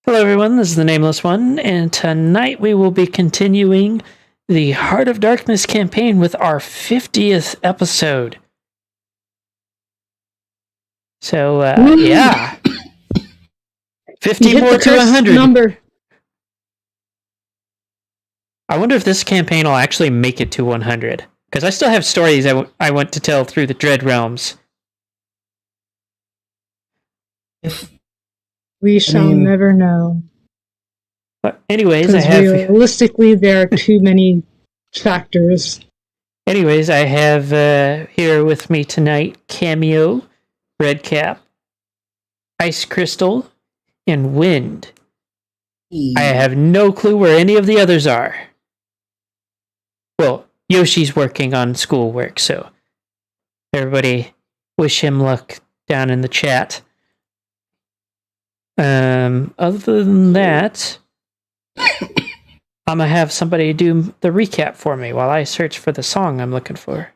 Hello, everyone. This is the Nameless One, and tonight we will be continuing the Heart of Darkness campaign with our 50th episode. So, yeah. 50 more to 100. Number. I wonder if this campaign will actually make it to 100. Because I still have stories I want to tell through the Dread Realms. We shall never know. But anyways, realistically, there are too many factors. Anyways, I have here with me tonight Cameo, Redcap, Ice Crystal, and Wind. I have no clue where any of the others are. Well, Yoshi's working on schoolwork, so everybody wish him luck down in the chat. Other than that, I'm gonna have somebody do the recap for me while I search for the song I'm looking for.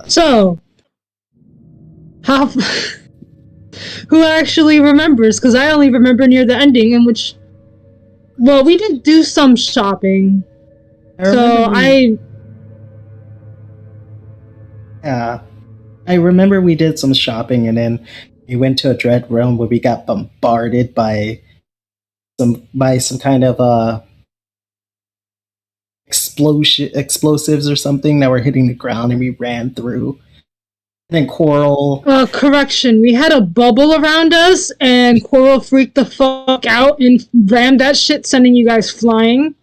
So, how? Who actually remembers? Because I only remember near the ending, in which, well, we did do some shopping. Yeah, I remember we did some shopping, and then we went to a Dread Realm where we got bombarded by some kind of explosives or something that were hitting the ground, and we ran through. And then Coral. Correction. We had a bubble around us, and Coral freaked the fuck out and rammed that shit, sending you guys flying.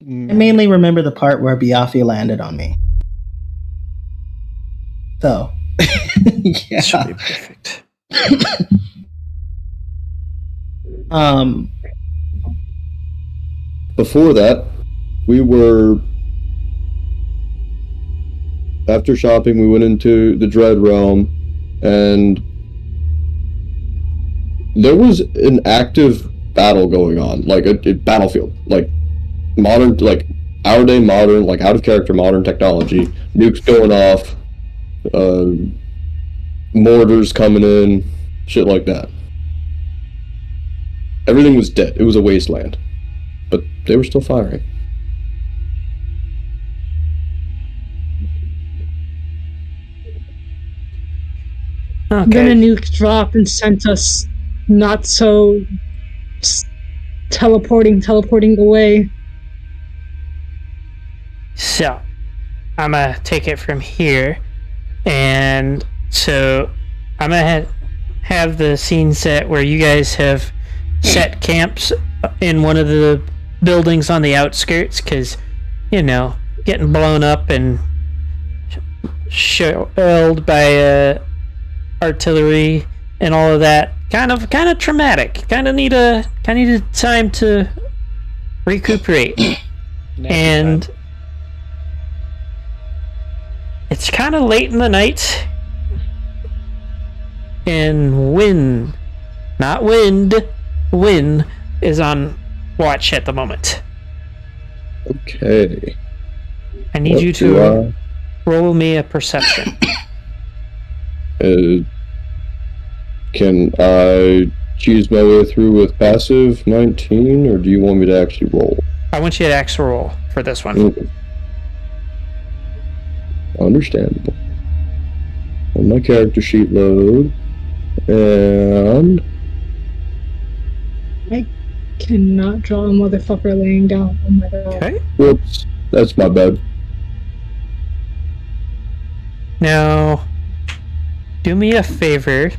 I mainly remember the part where Biafi landed on me. So, yeah. Should be perfect. Before that, after shopping, we went into the Dread Realm, and there was an active battle going on, like a battlefield, like modern, like our day modern, like out of character modern technology, nukes going off, mortars coming in, shit like that. Everything was dead. It was a wasteland, but they were still firing. Okay. Then a nuke dropped and sent us not so teleporting away. So, I'm going to take it from here. And so, I'm going to have the scene set where you guys have set camps in one of the buildings on the outskirts because, you know, getting blown up and shelled by artillery and all of that, kind of traumatic. Kind of needed time to recuperate. And it's kind of late in the night, and Win is on watch at the moment. Okay. I need you to roll me a perception. Can I cheese my way through with passive 19, or do you want me to actually roll? I want you to actually roll for this one. Okay. Understandable. On my character sheet load, and I cannot draw a motherfucker laying down. Oh my god. Okay. Whoops, that's my bad. Now, do me a favor.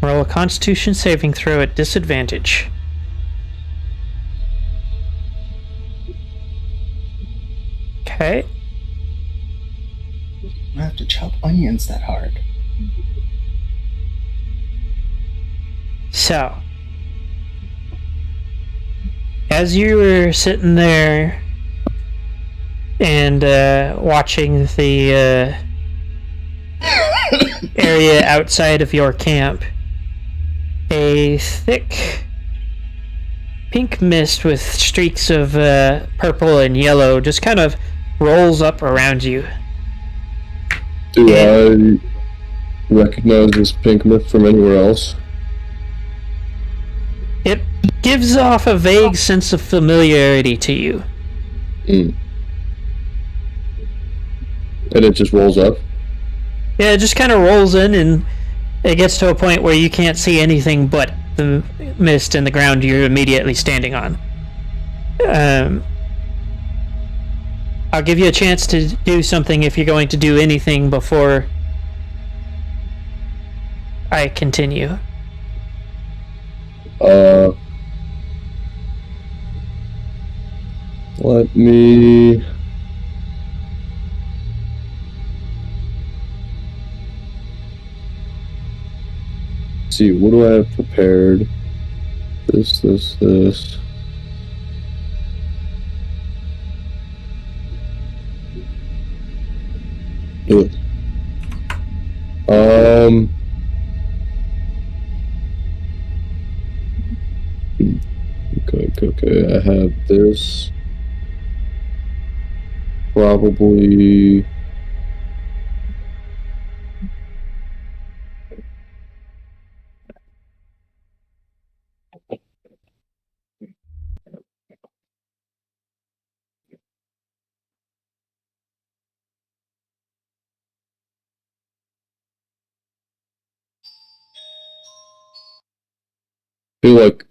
Roll a Constitution saving throw at disadvantage. Okay. I have to chop onions that hard. So, as you were sitting there and watching the area outside of your camp, a thick pink mist with streaks of purple and yellow just kind of rolls up around you. Do recognize this pink myth from anywhere else? It gives off a vague sense of familiarity to you. Mm. And it just rolls up? Yeah, it just kind of rolls in, and it gets to a point where you can't see anything but the mist and the ground you're immediately standing on. I'll give you a chance to do something if you're going to do anything before I continue. Let me... see, what do I have prepared? This. Ugh. Okay. I have this. Probably. Feel like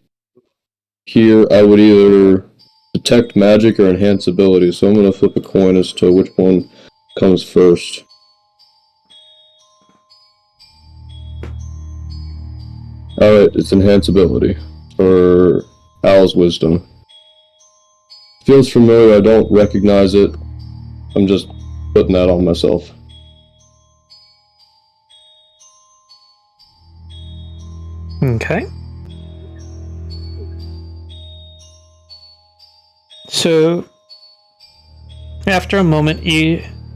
here I would either detect magic or enhance ability, so I'm gonna flip a coin as to which one comes first. Alright, it's enhance ability for Owl's Wisdom. Feels familiar, I don't recognize it. I'm just putting that on myself. Okay. So, after a moment,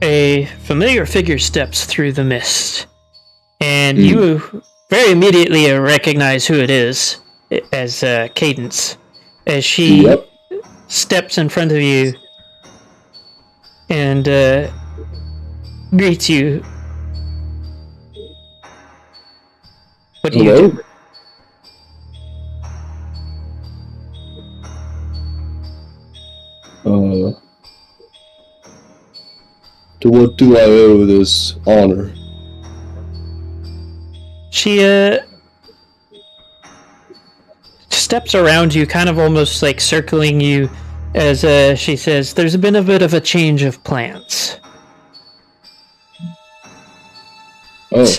a familiar figure steps through the mist, and you very immediately recognize who it is as Cadence, as she steps in front of you and greets you. What do you do? To what do I owe this honor? She steps around you, kind of almost like circling you, as she says, "There's been a bit of a change of plans." Oh.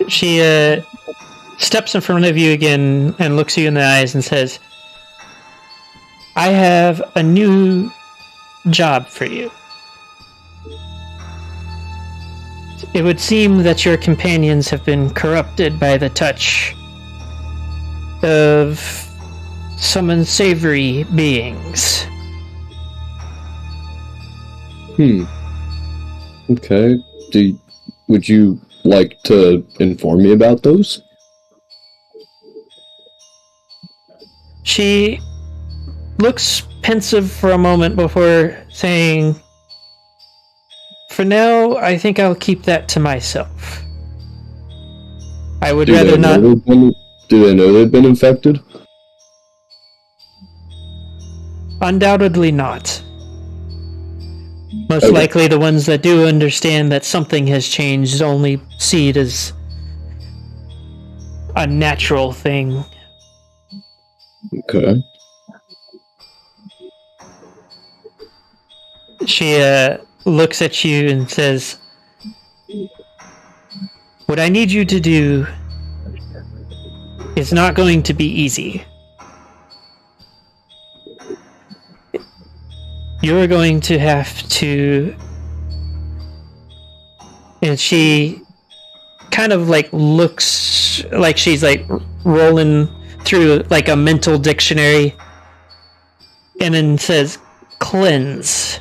She steps in front of you again and looks you in the eyes and says, "I have a new job for you. It would seem that your companions have been corrupted by the touch of some unsavory beings." Okay. Would you like to inform me about those? She looks pensive for a moment before saying, "For now, I think I'll keep that to myself. I would rather not..." Do they know they've been infected? Undoubtedly not. Most likely the ones that do understand that something has changed only see it as a natural thing. Okay. She looks at you and says, "What I need you to do is not going to be easy. You're going to have to..." And she kind of like looks like she's like rolling through like a mental dictionary, and then says, "Cleanse.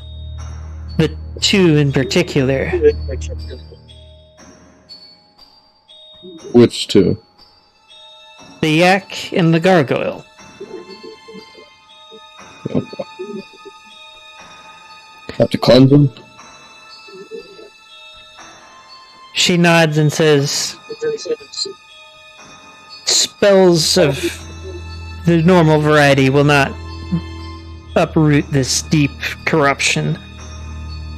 The two in particular." Which two? The yak and the gargoyle. Have to cleanse them? She nods and says, spells of the normal variety will not uproot this deep corruption.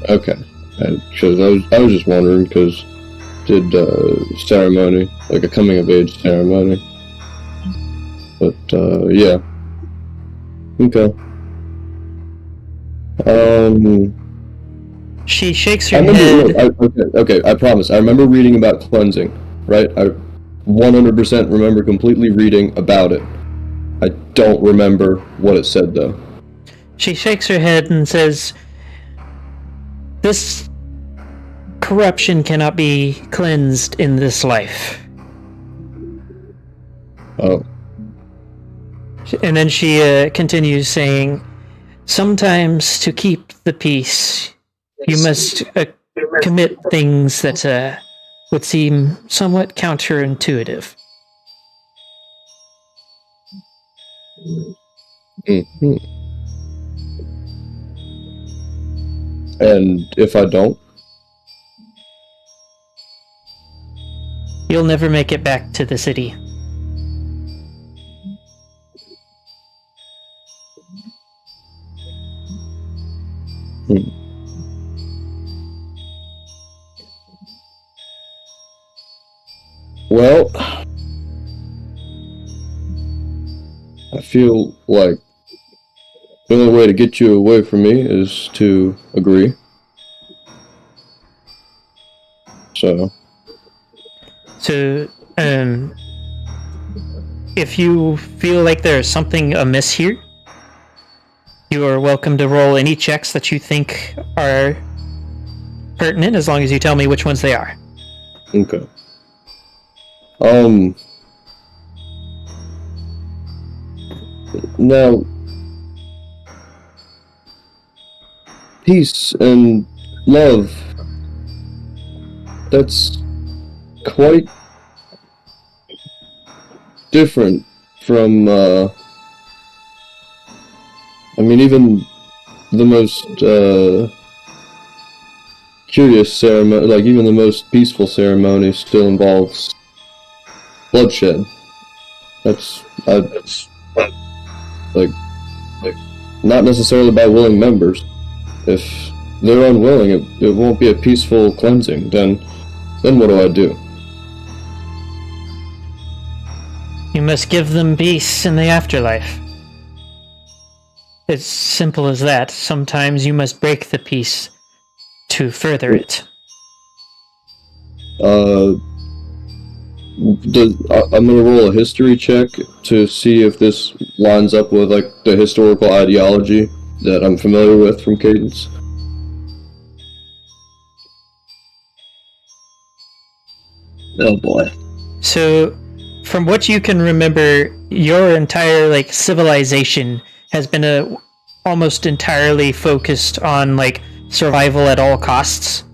Okay. Because I was just wondering, because did ceremony, like a coming of age ceremony. But yeah. Okay. She shakes her head. Okay, I promise. I remember reading about cleansing, right? I 100% remember completely reading about it. I don't remember what it said, though. She shakes her head and says, this corruption cannot be cleansed in this life. Oh. And then she continues saying, sometimes to keep the peace, you must commit things that would seem somewhat counterintuitive. Mm-hmm. And if I don't? You'll never make it back to the city. Well, I feel like the only way to get you away from me is to agree. So, if you feel like there's something amiss here, you are welcome to roll any checks that you think are pertinent, as long as you tell me which ones they are. okay. Now, peace and love, that's quite different from, even the most, curious ceremony, like even the most peaceful ceremony still involves bloodshed. That's not necessarily by willing members. If they're unwilling, it won't be a peaceful cleansing. Then what do I do? You must give them peace in the afterlife. It's simple as that. Sometimes you must break the peace to further it. I'm gonna roll a history check to see if this lines up with like the historical ideology that I'm familiar with from Cadence. Oh boy. So, from what you can remember, your entire civilization has been almost entirely focused on survival at all costs.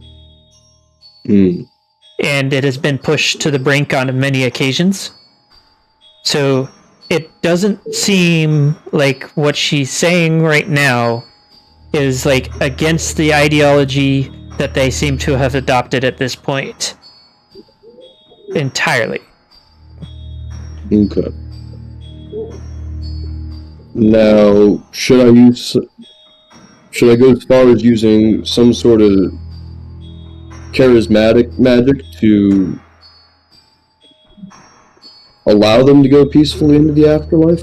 And it has been pushed to the brink on many occasions. So it doesn't seem like what she's saying right now is against the ideology that they seem to have adopted at this point entirely. Okay. Now, should I go as far as using some sort of charismatic magic to allow them to go peacefully into the afterlife?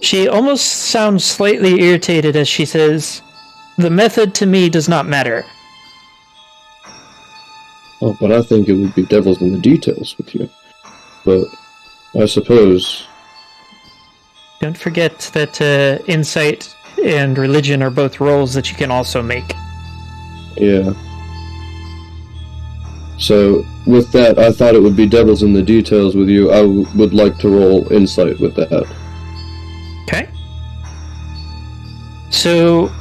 She almost sounds slightly irritated as she says, the method to me does not matter. Oh, but I think it would be devils in the details with you. But I suppose... Don't forget that insight and religion are both rolls that you can also make. Yeah. So, with that, I thought it would be devils in the details with you. I would like to roll insight with that. Okay. So,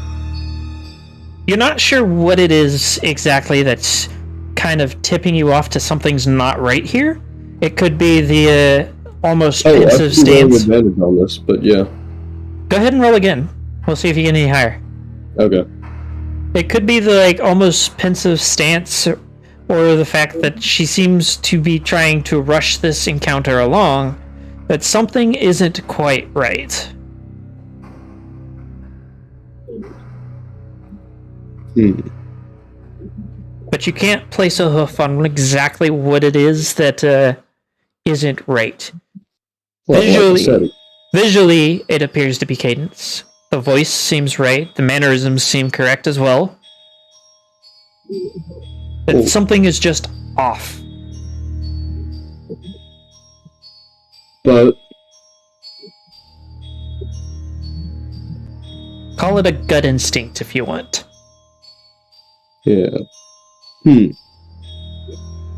you're not sure what it is exactly that's kind of tipping you off to something's not right here. It could be the almost pensive stance. I have advantage on this, but yeah. Go ahead and roll again. We'll see if you get any higher. Okay. It could be the like almost pensive stance, or the fact that she seems to be trying to rush this encounter along, that something isn't quite right. But you can't place a hoof on exactly what it is that isn't right. Well, like I said, Visually, it appears to be Cadence. The voice seems right. The mannerisms seem correct as well. But something is just off. but Call it a gut instinct if you want. yeah.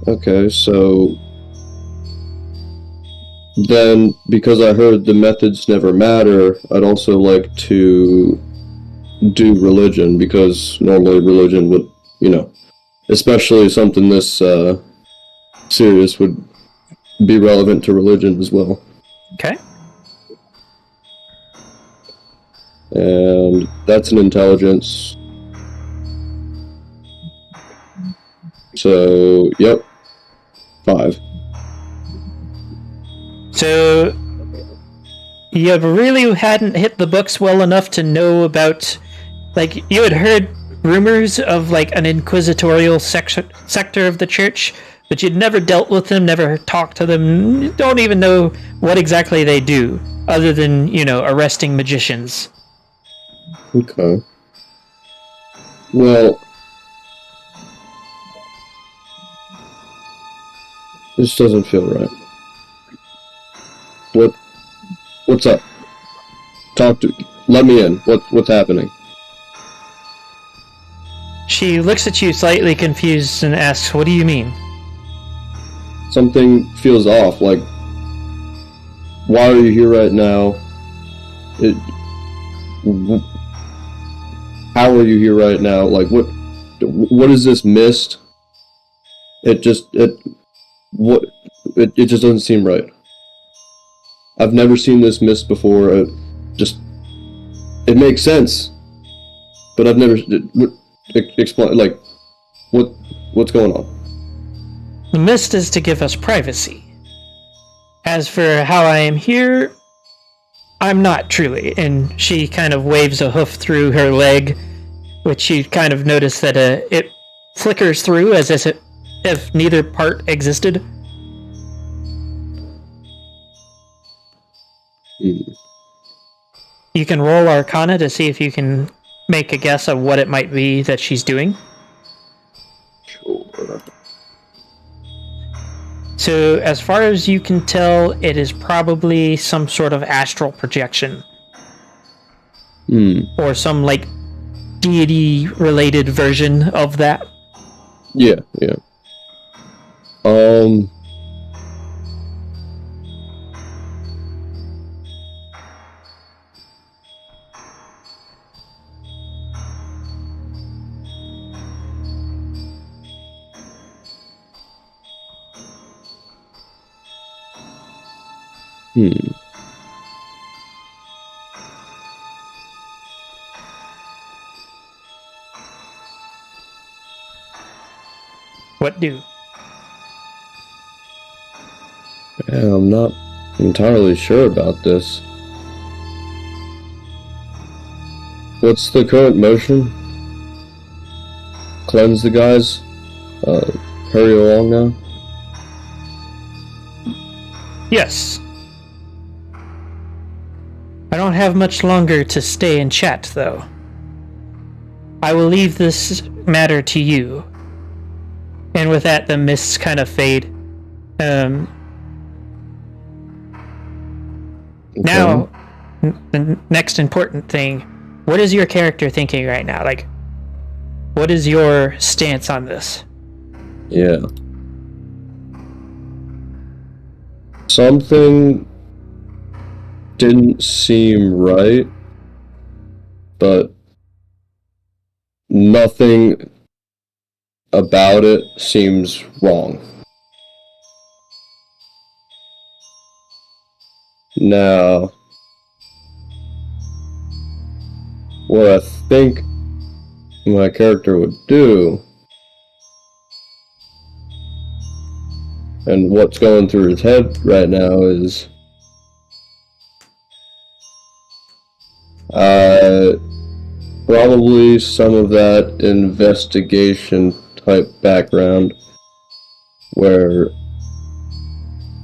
Okay, so then because I heard the methods never matter, I'd also like to do religion, because normally religion would, especially something this serious would be relevant to religion as well. Okay. And that's an intelligence. So, yep. 5. So you really hadn't hit the books well enough to know about, like, you had heard rumors of like an inquisitorial sector of the church, but you'd never dealt with them, never talked to them, you don't even know what exactly they do, other than, arresting magicians. Okay. Well, this doesn't feel right. What's up? Let me in. What's happening? She looks at you slightly confused and asks, "What do you mean?" Something feels off. Like, why are you here right now? How are you here right now? Like, what is this mist? It just doesn't seem right. I've never seen this mist before. It makes sense, but I've never explain, like, what's going on? The mist is to give us privacy. As for how I am here, I'm not truly. And she kind of waves a hoof through her leg, which you kind of notice that it flickers through as if neither part existed. You can roll Arcana to see if you can make a guess of what it might be that she's doing. Sure. So, as far as you can tell, it is probably some sort of astral projection. Or some, like, deity-related version of that. Yeah. What do? Yeah, I'm not entirely sure about this. What's the current motion? Cleanse the guys. Hurry along now. Yes. I don't have much longer to stay and chat, though. I will leave this matter to you. And with that, the mists kind of fade. Now, the next important thing, what is your character thinking right now? Like, what is your stance on this? Yeah. Something didn't seem right, but nothing about it seems wrong. Now, what I think my character would do. And what's going through his head right now is probably some of that investigation type background where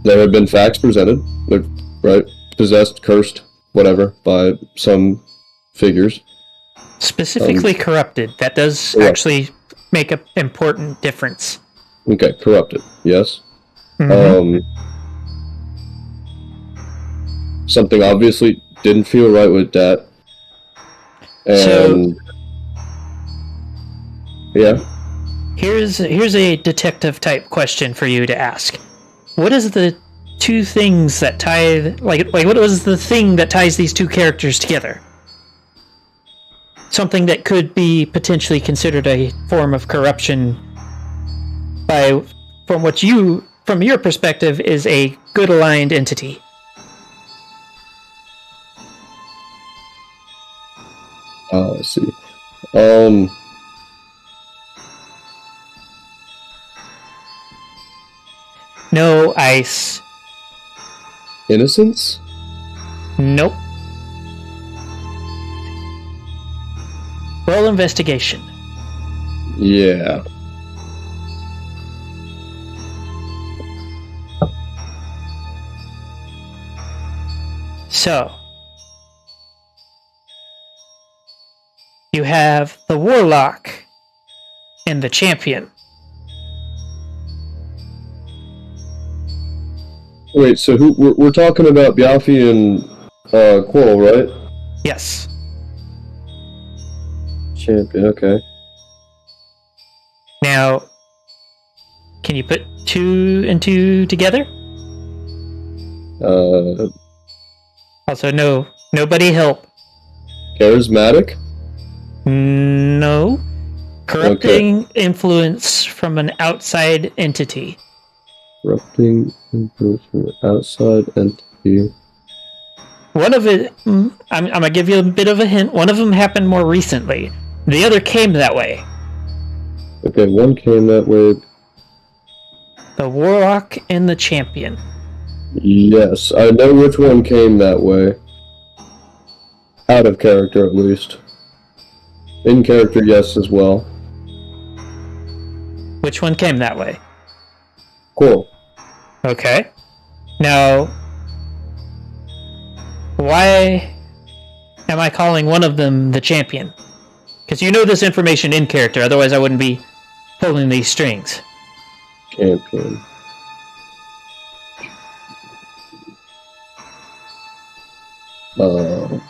there have been facts presented, right? Possessed, cursed, whatever, by some figures. Specifically corrupted. That does actually make an important difference. Okay, corrupted, yes. Mhm. Something obviously didn't feel right with that. And yeah. Here's a detective type question for you to ask. What is the two things that tie like what was the thing that ties these two characters together? Something that could be potentially considered a form of corruption from your perspective is a good aligned entity. I see. No ice. Innocence? Nope. Roll investigation. Yeah. So, you have the warlock and the champion. Wait, so we're talking about Biafi and Quoll, right? Yes. Champion, okay. Now, can you put 2 and 2 together? Also, nobody help. Charismatic? No. Corrupting influence from an outside entity. Corrupting influence from an outside entity. One of it, I'm gonna give you a bit of a hint. One of them happened more recently. The other came that way. Okay, one came that way. The warlock and the champion. Yes, I know which one came that way. Out of character, at least. In character, yes, as well. Which one came that way? Cool. Okay. Now, why am I calling one of them the champion? Because you know this information in character, otherwise I wouldn't be pulling these strings. Champion. God.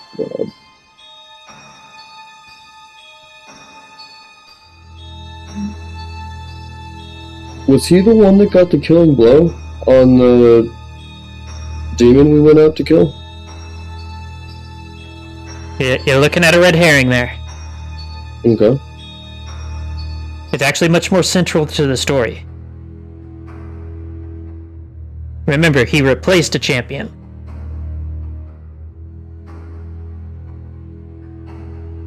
Was he the one that got the killing blow on the demon we went out to kill? You're looking at a red herring there. Okay. It's actually much more central to the story. Remember, he replaced a champion.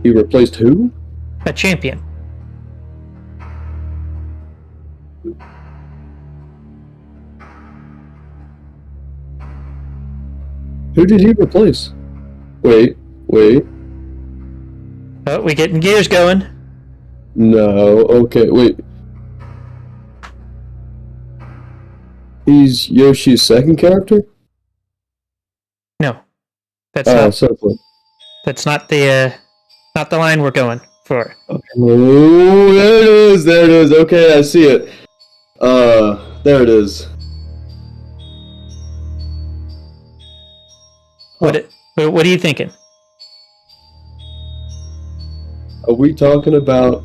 He replaced who? A champion. Who did he replace? Wait. Oh, we getting gears going. No, okay, wait. He's Yoshi's second character? No, that's That's not the line we're going for. Okay. Oh, there it is. Okay, I see it. There it is. What are you thinking? Are we talking about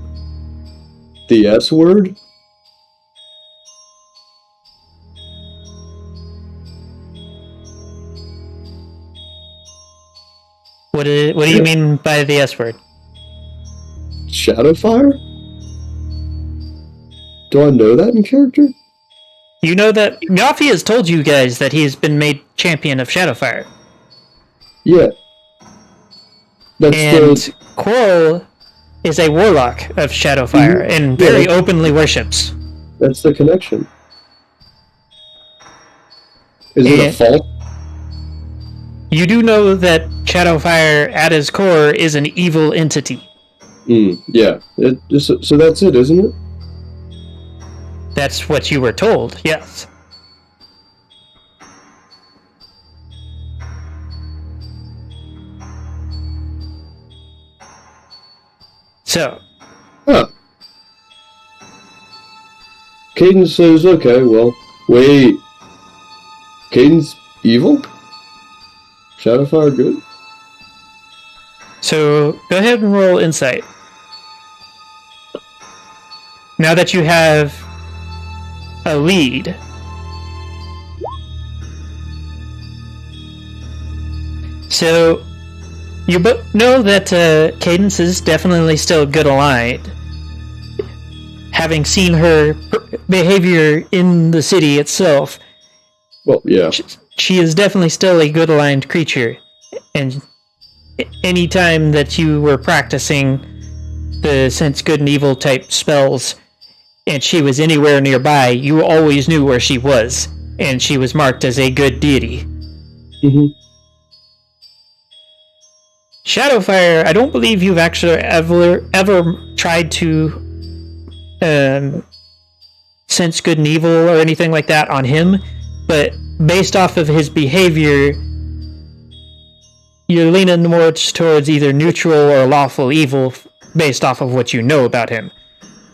the S word? What do you mean by the S word? Shadowfire? Do I know that in character? You know that Yafi has told you guys that he's been made champion of Shadowfire. Yeah. And Quoll is a warlock of Shadowfire and very openly worships. That's the connection. Is it a fault? You do know that Shadowfire, at its core, is an evil entity. Yeah. So that's it, isn't it? That's what you were told, yes. So. Huh. Cadence says, okay, well, wait. Cadence evil? Shadowfire good? So, go ahead and roll insight. Now that you have a lead. So, you know that Cadence is definitely still good aligned. Having seen her behavior in the city itself, well, yeah, she is definitely still a good aligned creature. And any time that you were practicing the sense good and evil type spells, and she was anywhere nearby, you always knew where she was, and she was marked as a good deity. Mm-hmm. Shadowfire, I don't believe you've actually ever tried to sense good and evil or anything like that on him, but based off of his behavior, you're leaning more towards either neutral or lawful evil based off of what you know about him.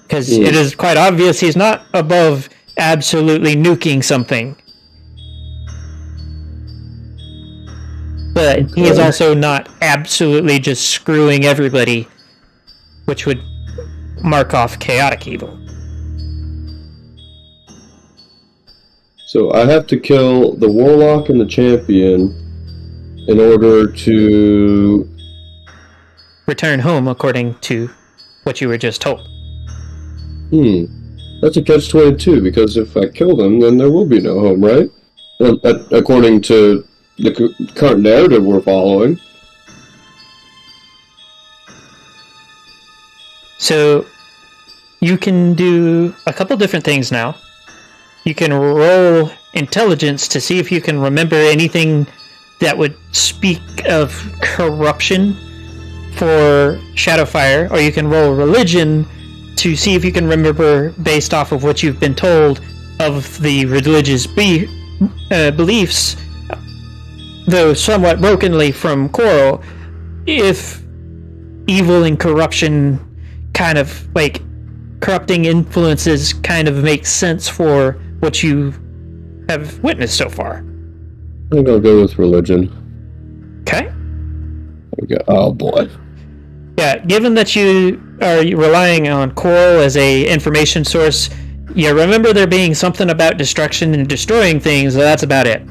Because it is quite obvious he's not above absolutely nuking something. But he is also not absolutely just screwing everybody, which would mark off chaotic evil. So I have to kill the warlock and the champion in order to return home, according to what you were just told. That's a catch-22, because if I kill them, then there will be no home, right? According to the current narrative we're following. So, you can do a couple different things now. You can roll intelligence to see if you can remember anything that would speak of corruption for Shadowfire, or you can roll religion to see if you can remember, based off of what you've been told of the religious beliefs, though somewhat brokenly from Coral, if evil and corruption kind of, like, corrupting influences kind of makes sense for what you have witnessed so far. I think I'll go with religion. Okay. Oh boy. Yeah, given that you are relying on Coral as a information source, you remember there being something about destruction and destroying things, so that's about it.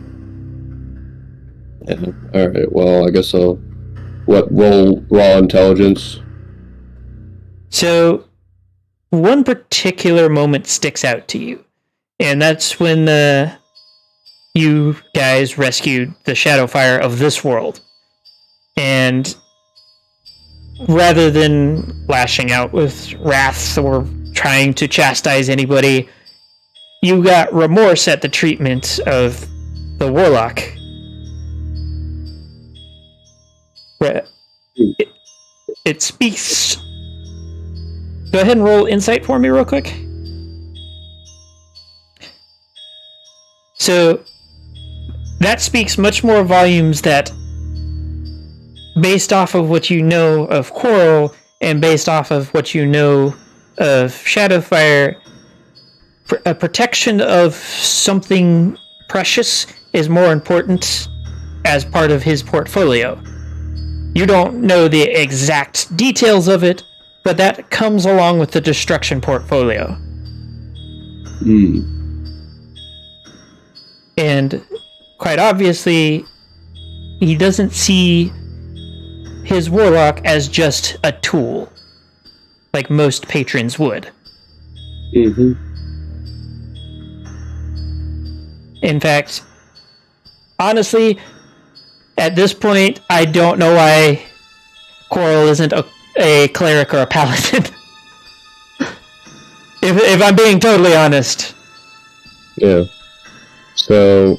Yeah. Alright, well, I guess I'll roll raw intelligence. So, one particular moment sticks out to you, and that's when you guys rescued the Shadowfire of this world. And rather than lashing out with wrath or trying to chastise anybody, you got remorse at the treatment of the warlock. It speaks. Go ahead and roll insight for me real quick. So, that speaks much more volumes that, based off of what you know of Coral, and based off of what you know of Shadowfire, a protection of something precious is more important as part of his portfolio. You don't know the exact details of it, but that comes along with the destruction portfolio. And quite obviously, he doesn't see his warlock as just a tool, like most patrons would. In fact, honestly, at this point, I don't know why Coral isn't a cleric or a paladin. if I'm being totally honest. Yeah. So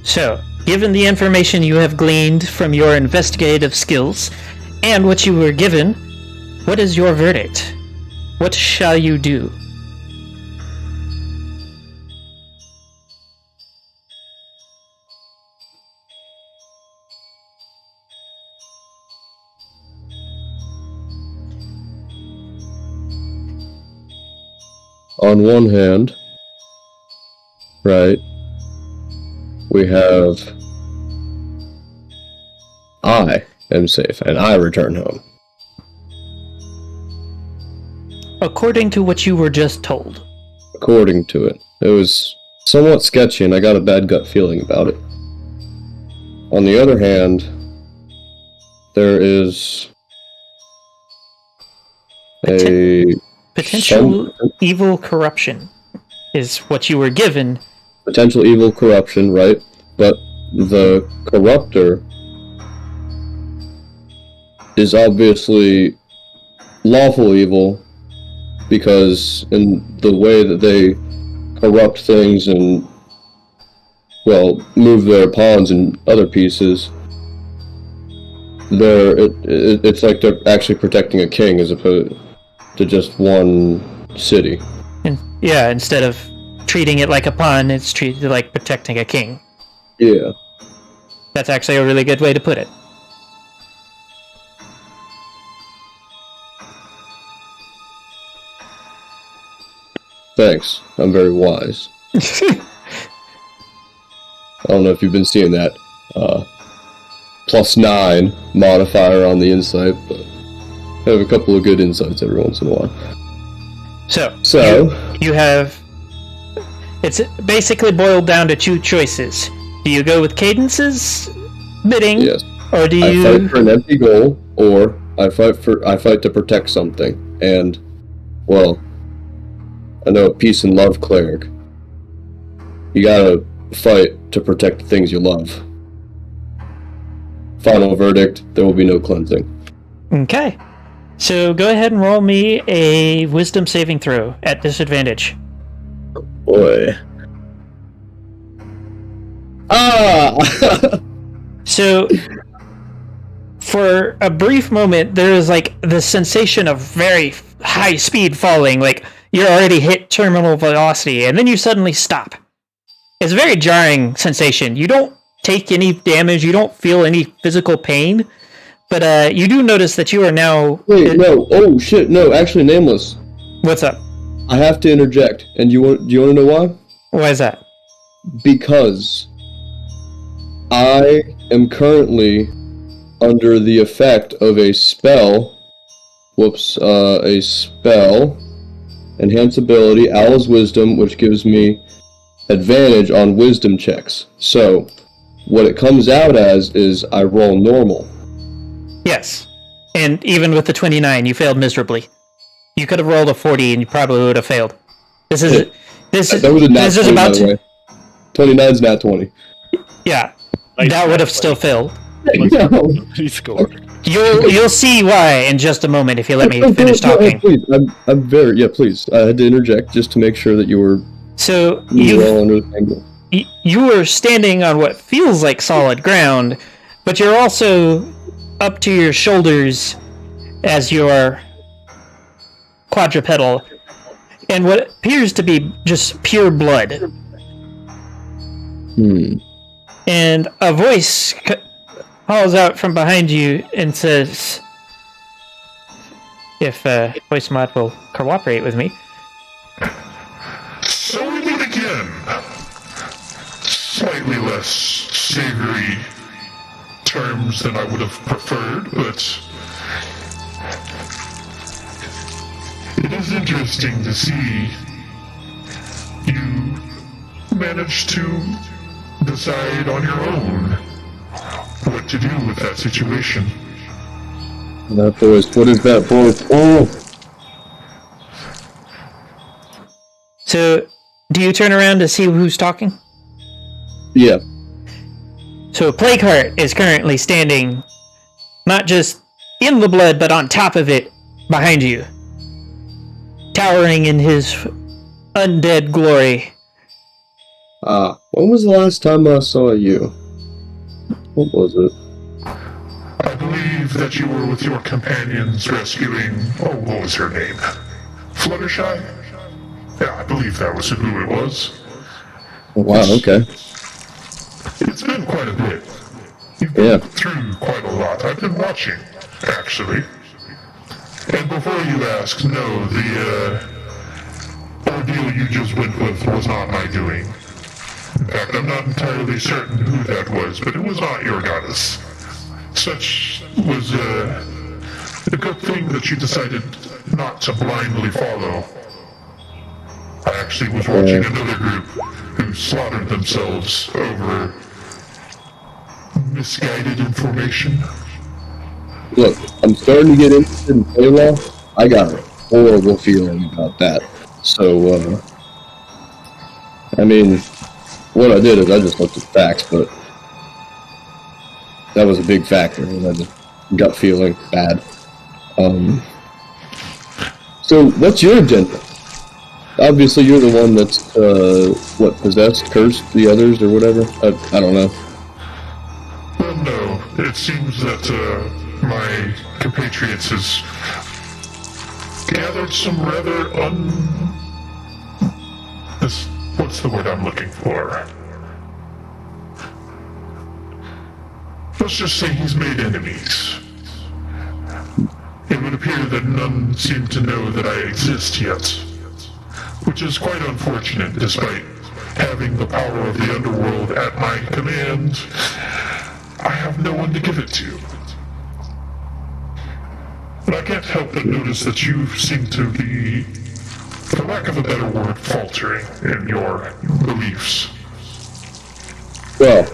So, given the information you have gleaned from your investigative skills and what you were given, what is your verdict? What shall you do? on one hand, right, we have I am safe and I return home. According to what you were just told. According to it. It was somewhat sketchy and I got a bad gut feeling about it. On the other hand, there is a Potential evil corruption is what you were given. potential evil corruption, right? But the corruptor is obviously lawful evil because in the way that they corrupt things and, well, move their pawns and other pieces, it's like they're actually protecting a king as opposed to just one city. And yeah, instead of treating it like a pawn, it's treated like protecting a king. Yeah. That's actually a really good way to put it. Thanks. I'm very wise. I don't know if you've been seeing that +9 modifier on the insight, but I have a couple of good insights every once in a while. So you have... It's basically boiled down to two choices. Do you go with Cadence's bidding? Yes. Or do you... I fight for an empty goal, or I fight to protect something. And, well, I know a peace and love cleric. You gotta fight to protect the things you love. Final verdict, there will be no cleansing. Okay. So go ahead and roll me a wisdom saving throw at disadvantage. Boy. Ah! So, for a brief moment, there is like the sensation of very high speed falling, like you're already hit terminal velocity, and then you suddenly stop. It's a very jarring sensation. You don't take any damage, you don't feel any physical pain, but you do notice that you are now... Wait, no, oh shit, no, actually Nameless. What's up? I have to interject, and do you want to know why? Why is that? Because I am currently under the effect of a spell. A spell. Enhance ability, Owl's Wisdom, which gives me advantage on wisdom checks. So, what it comes out as is I roll normal. Yes. And even with the 29, you failed miserably. You could have rolled a 40 and you probably would have failed. That was a nat 20, about to... 29's nat 20. Yeah. Nice that would have still failed. He scored. You'll see why in just a moment if you let me finish talking. Please, I'm very please. I had to interject just to make sure that you were all under the angle. You were standing on what feels like solid ground, but you're also up to your shoulders as your quadrupedal, and what appears to be just pure blood. And a voice calls out from behind you and says, if voice mod will cooperate with me. So we meet again. Slightly less savory terms than I would have preferred, but it is interesting to see you manage to decide on your own what to do with that situation. That voice, what is that voice? Oh! So, do you turn around to see who's talking? Yeah. So Plagueheart is currently standing not just in the blood, but on top of it behind you, towering in his undead glory. When was the last time I saw you? What was it? I believe that you were with your companions rescuing... Oh, what was her name? Fluttershy? Yeah, I believe that was who it was. Oh, wow, okay. It's been quite a bit. You've Yeah. been through quite a lot. I've been watching, actually. And before you ask, no, the ordeal you just went with was not my doing. In fact, I'm not entirely certain who that was, but it was not your goddess. Such was a good thing that you decided not to blindly follow. I actually was watching another group who slaughtered themselves over misguided information. Look, I'm starting to get interested in Playlaw. I got a horrible feeling about that. So, I mean, what I did is I just looked at facts, but that was a big factor, and I just gut feeling bad. So, what's your agenda? Obviously, you're the one that's, possessed, cursed the others, or whatever? I don't know. Well, no, it seems that my compatriots has gathered some rather what's the word I'm looking for? Let's just say he's made enemies. It would appear that none seem to know that I exist yet, which is quite unfortunate despite having the power of the underworld at my command. I have no one to give it to. But I can't help but notice that you seem to be, for lack of a better word, faltering in your beliefs. Well,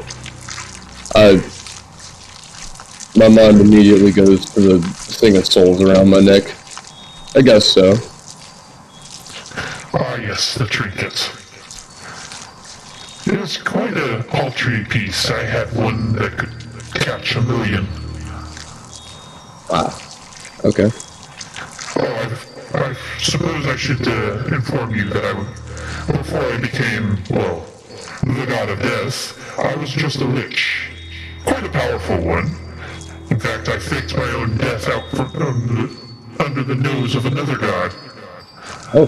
my mind immediately goes to the thing of souls around my neck. I guess so. Ah, yes, the trinket. It was quite a paltry piece. I had one that could catch 1 million. Wow. Okay. Oh, I suppose I should inform you that before I became, well, the god of death, I was just a lich. Quite a powerful one. In fact, I faked my own death out under the nose of another god. Oh.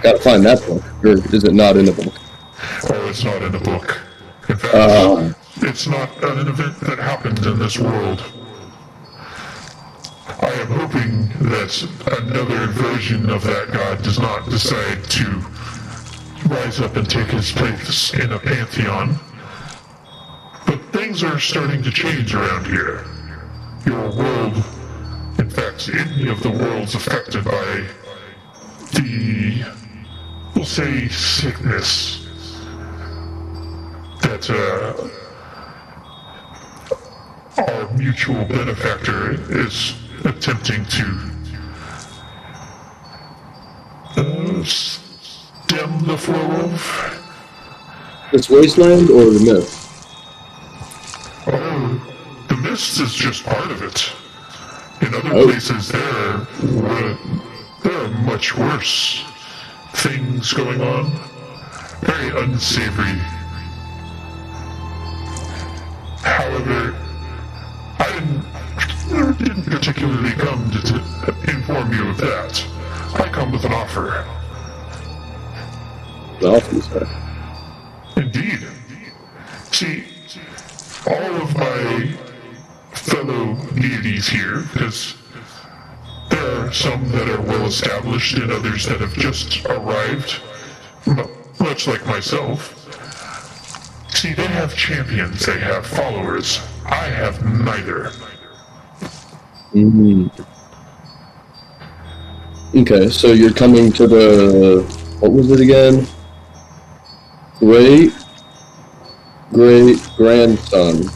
Gotta find that book. Or is it not in the book? Oh, it's not in the book. In fact, it's not an event that happened in this world. I am hoping that another version of that god does not decide to rise up and take his place in a pantheon. But things are starting to change around here. Your world, in fact, any of the worlds affected by the, we'll say, sickness that our mutual benefactor is attempting to stem the flow of. This wasteland or the myth? Oh, the mist is just part of it. In other places, there are much worse things going on. Very unsavory. However, I didn't particularly come to inform you of that. I come with an offer. The offer, sir. Indeed. See, all of my fellow deities here, because there are some that are well established and others that have just arrived, much like myself. See, they have champions, they have followers. I have neither. Okay, so you're coming to the... What was it again? Great-grandson.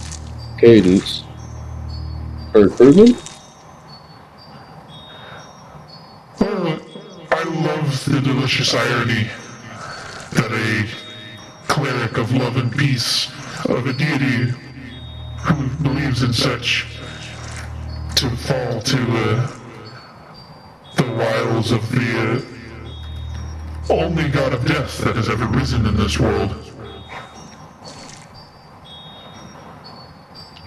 Cadence. For recruitment? Well, I love the delicious irony that a cleric of love and peace, of a deity who believes in such, to fall to the wiles of the only god of death that has ever risen in this world.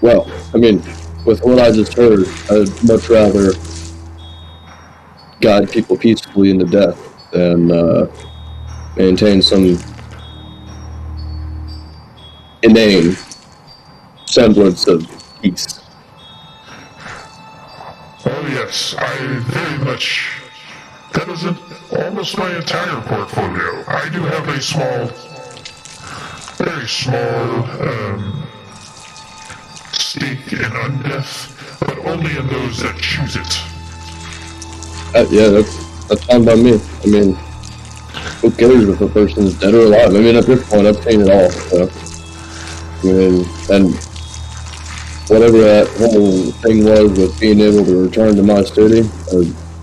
Well, I mean, with what I just heard, I'd much rather guide people peacefully into death than maintain some inane semblance of peace. Oh yes, I very much... That is almost my entire portfolio. I do have a very small, stake in undeath, but only in those that choose it. Yeah, that's fine by me. I mean, who cares if a person is dead or alive? I mean, at this point, I've seen it all. So, I mean, and whatever that whole thing was with being able to return to my city,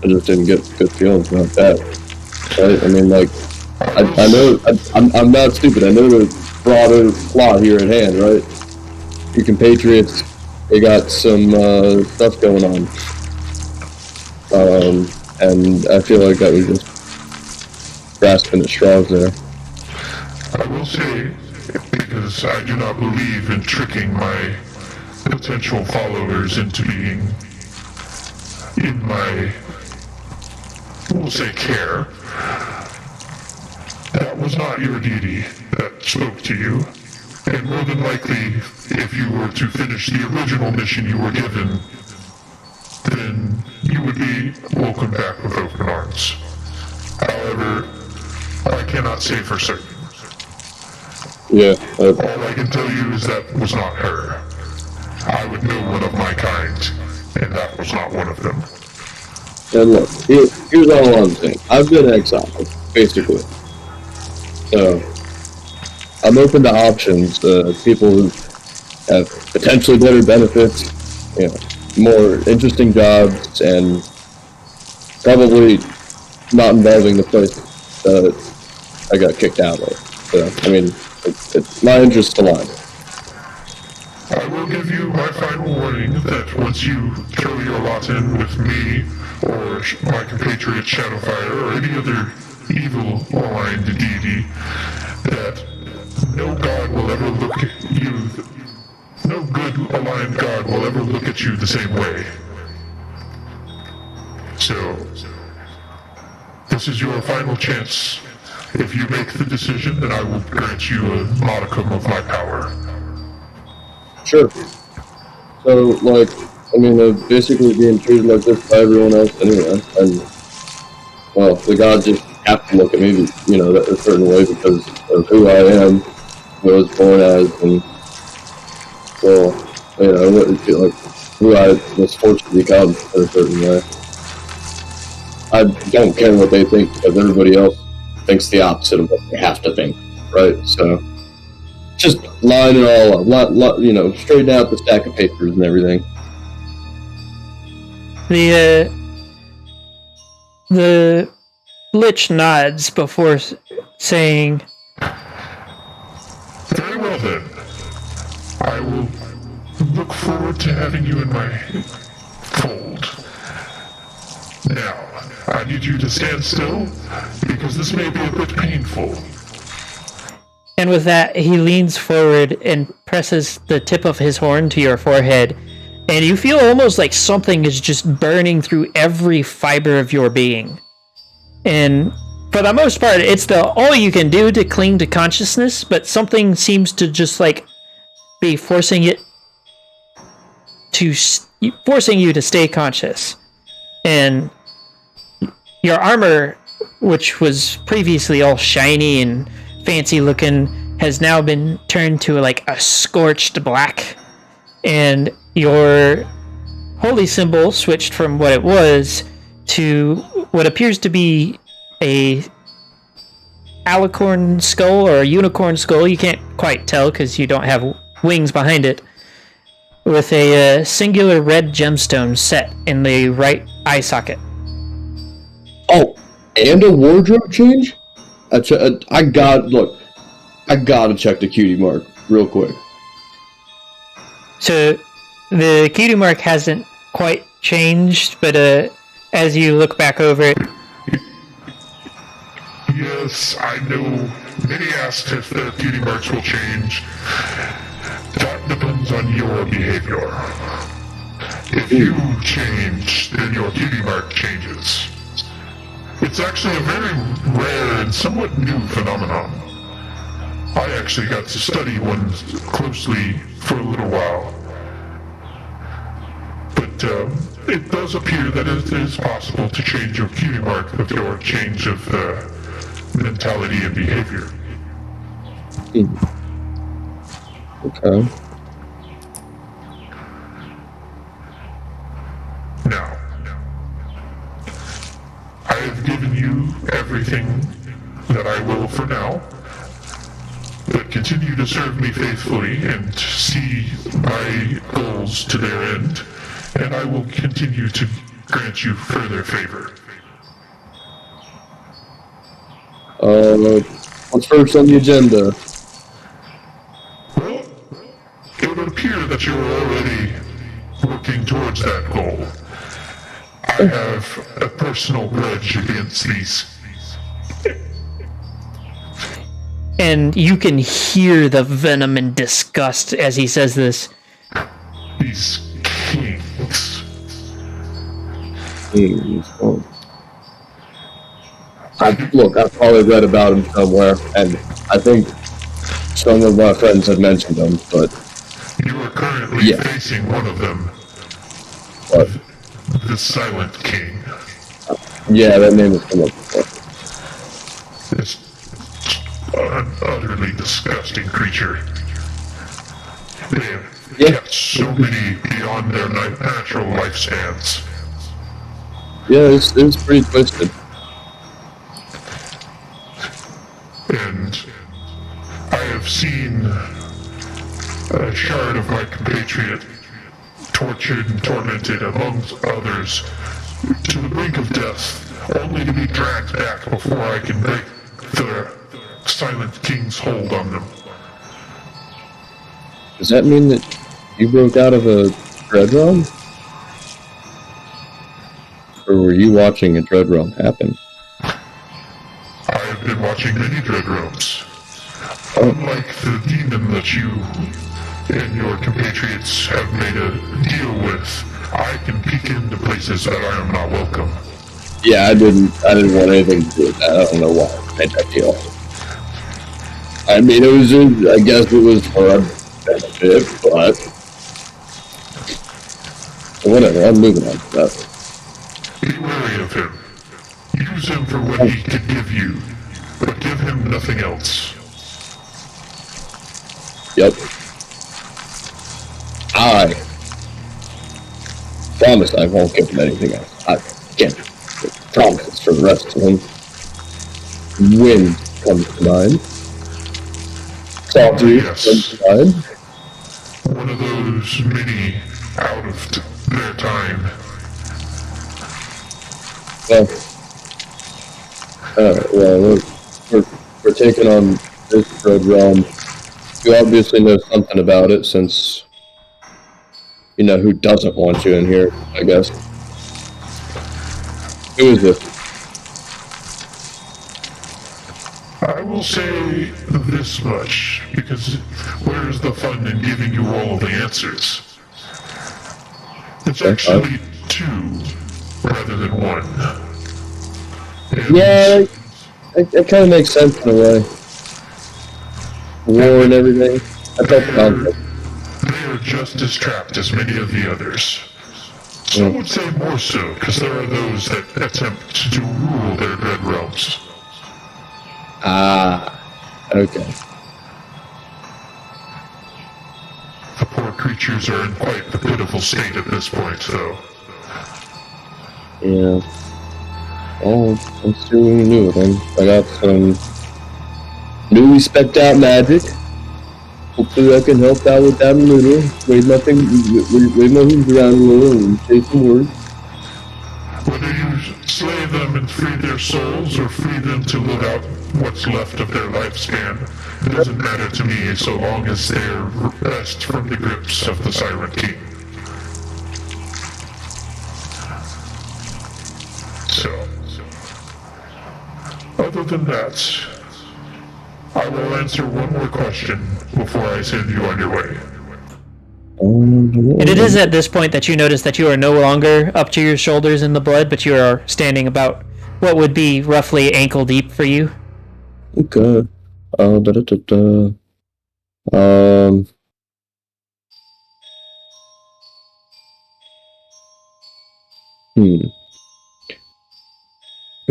I just didn't get good feelings about that. Right? I mean, like, I know, I'm not stupid. I know the broader plot here at hand, right? You compatriots, they got some stuff going on. And I feel like that was just grasping at straws there. I will say, because I do not believe in tricking my potential followers into being in my, we'll say, care. That was not your deity that spoke to you. And more than likely, if you were to finish the original mission you were given, then you would be welcomed back with open arms. However, I cannot say for certain. Yeah. All I can tell you is that was not her. I would know one of my kind, and that was not one of them. And look, here's all I'm saying. I've been exiled, basically. So, I'm open to options. People who have potentially better benefits, you know, more interesting jobs, and probably not involving the place that I got kicked out of. So, I mean, it's my interests align. I will give you my final warning that once you throw your lot in with me, or my compatriot Shadowfire, or any other evil aligned deity, that no god will ever look at you, no good aligned god will ever look at you the same way. So, this is your final chance. If you make the decision, then I will grant you a modicum of my power. Sure. So, like, I mean, basically being treated like this by everyone else anyway, and, well, the gods just have to look at me, you know, a certain way because of who I am, who I was born as, and, well, you know, like, who I was forced to become in a certain way. I don't care what they think because everybody else thinks the opposite of what they have to think, right? So, just line it all up, you know, straighten out the stack of papers and everything. The Lich nods before saying, Very well then. I will look forward to having you in my fold. Now, I need you to stand still, because this may be a bit painful. and with that, he leans forward and presses the tip of his horn to your forehead, and you feel almost like something is just burning through every fiber of your being. And for the most part, it's all you can do to cling to consciousness, but something seems to just like be forcing you to stay conscious. And your armor, which was previously all shiny and fancy looking, has now been turned to like a scorched black, and your holy symbol switched from what it was to what appears to be a alicorn skull or a unicorn skull. You can't quite tell because you don't have wings behind it, with a singular red gemstone set in the right eye socket. Oh, and a wardrobe change? Look, I gotta check the cutie mark real quick. So the cutie mark hasn't quite changed, but as you look back over it, Yes, I know. Many asked if the cutie marks will change. That depends on your behavior. If you change, then your cutie mark changes. It's actually a very rare and somewhat new phenomenon. I actually got to study one closely for a little while. But it does appear that it is possible to change your cutie mark with your change of mentality and behavior. Okay. Now, I have given you everything that I will for now, but continue to serve me faithfully and see my goals to their end, and I will continue to grant you further favor. What's first on the agenda? Well, it would appear that you are already working towards that goal. I have a personal grudge against these. and you can hear the venom and disgust as he says this. These kings. Oh. Look, I've probably read about him somewhere, and I think some of my friends have mentioned him, but... You are currently facing one of them. What? The Silent King. Yeah, that name has come up before. This an utterly disgusting creature. They have kept so many beyond their natural lifespans. Yeah, it's pretty twisted. And I have seen a shard of my compatriot tortured and tormented amongst others to the brink of death, only to be dragged back before I can break the Silent King's hold on them. Does that mean that you broke out of a Dread Realm? Or were you watching a Dread Realm happen? I have been watching many Dread Realms. Unlike the demon that you and your compatriots have made a deal with, I can peek into places that I am not welcome. Yeah, I didn't want anything to do with that. I don't know why I made that deal. I mean, I guess it was for a benefit, but whatever, I'm moving on to that. Be wary of him. Use him for what he can give you, but give him nothing else. Yep. I promise I won't give him anything else. I can't promise for the rest of him. Wind comes to mind. Salty comes to mind. One of those many out of their time. Well, we're taking on this Dread Realm. You obviously know something about it, since you know who doesn't want you in here, I guess. Who is it? I will say this much, because where's the fun in giving you all of the answers? It's actually two, rather than one. And Yeah, it kind of makes sense in a way. War and everything. I felt the conflict. they are just as trapped as many of the others. Some would say more so, because there are those that attempt to rule their Dread Realms. Ah, okay. The poor creatures are in quite the pitiful state at this point, though. Yeah. Oh, I'm still new with them. I got some newly specced out magic. Hopefully I can help out with that a little. Wave my hands around a little and say some words. Whether you slay them and free their souls, or free them to live out what's left of their lifespan. It doesn't matter to me so long as they're rest from the grips of the Siren King. So, other than that, I will answer one more question before I send you on your way. And it is at this point that you notice that you are no longer up to your shoulders in the blood, but you are standing about what would be roughly ankle deep for you. Okay. I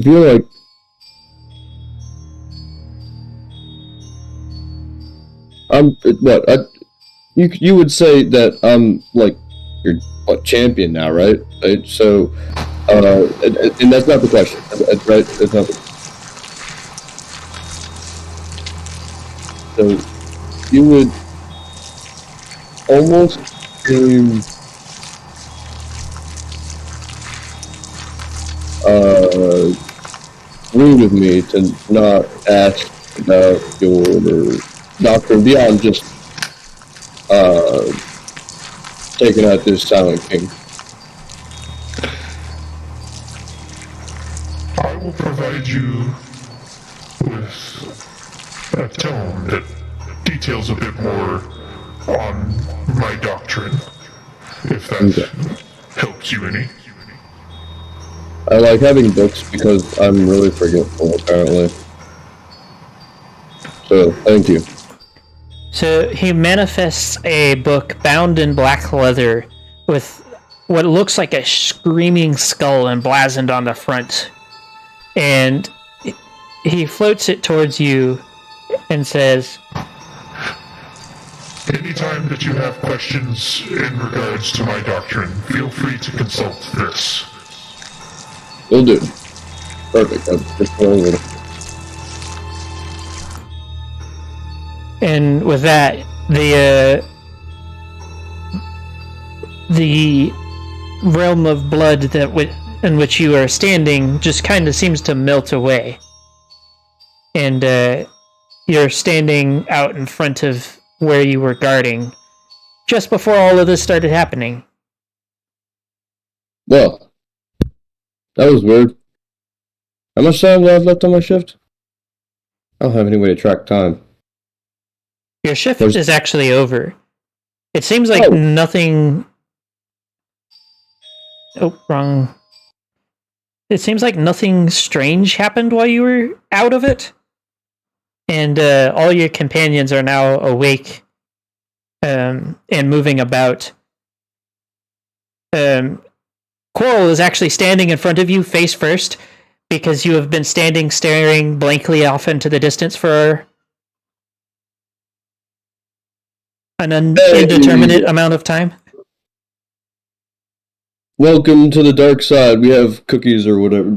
feel like you would say that I'm like your champion now, right? Right. So, and that's not the question, right? It's not. So you would almost rude of me to not ask about your doctrine beyond just taking out this Silent King. I will provide you with a tome that details a bit more on my doctrine, if that helps you any. I like having books because I'm really forgetful, apparently. So, thank you. So he manifests a book bound in black leather with what looks like a screaming skull emblazoned on the front. And he floats it towards you and says, Anytime that you have questions in regards to my doctrine, feel free to consult this. Will do. Perfect. I'm just going with it. and with that, the realm of blood that in which you are standing just kind of seems to melt away. And you're standing out in front of where you were guarding just before all of this started happening. Well, that was weird. How much time do I have left on my shift? I don't have any way to track time. Your shift is actually over. It seems like nothing... Oh, wrong. It seems like nothing strange happened while you were out of it. And all your companions are now awake and moving about. Coral is actually standing in front of you, face first, because you have been standing staring blankly off into the distance for an indeterminate amount of time. Welcome to the dark side. We have cookies or whatever.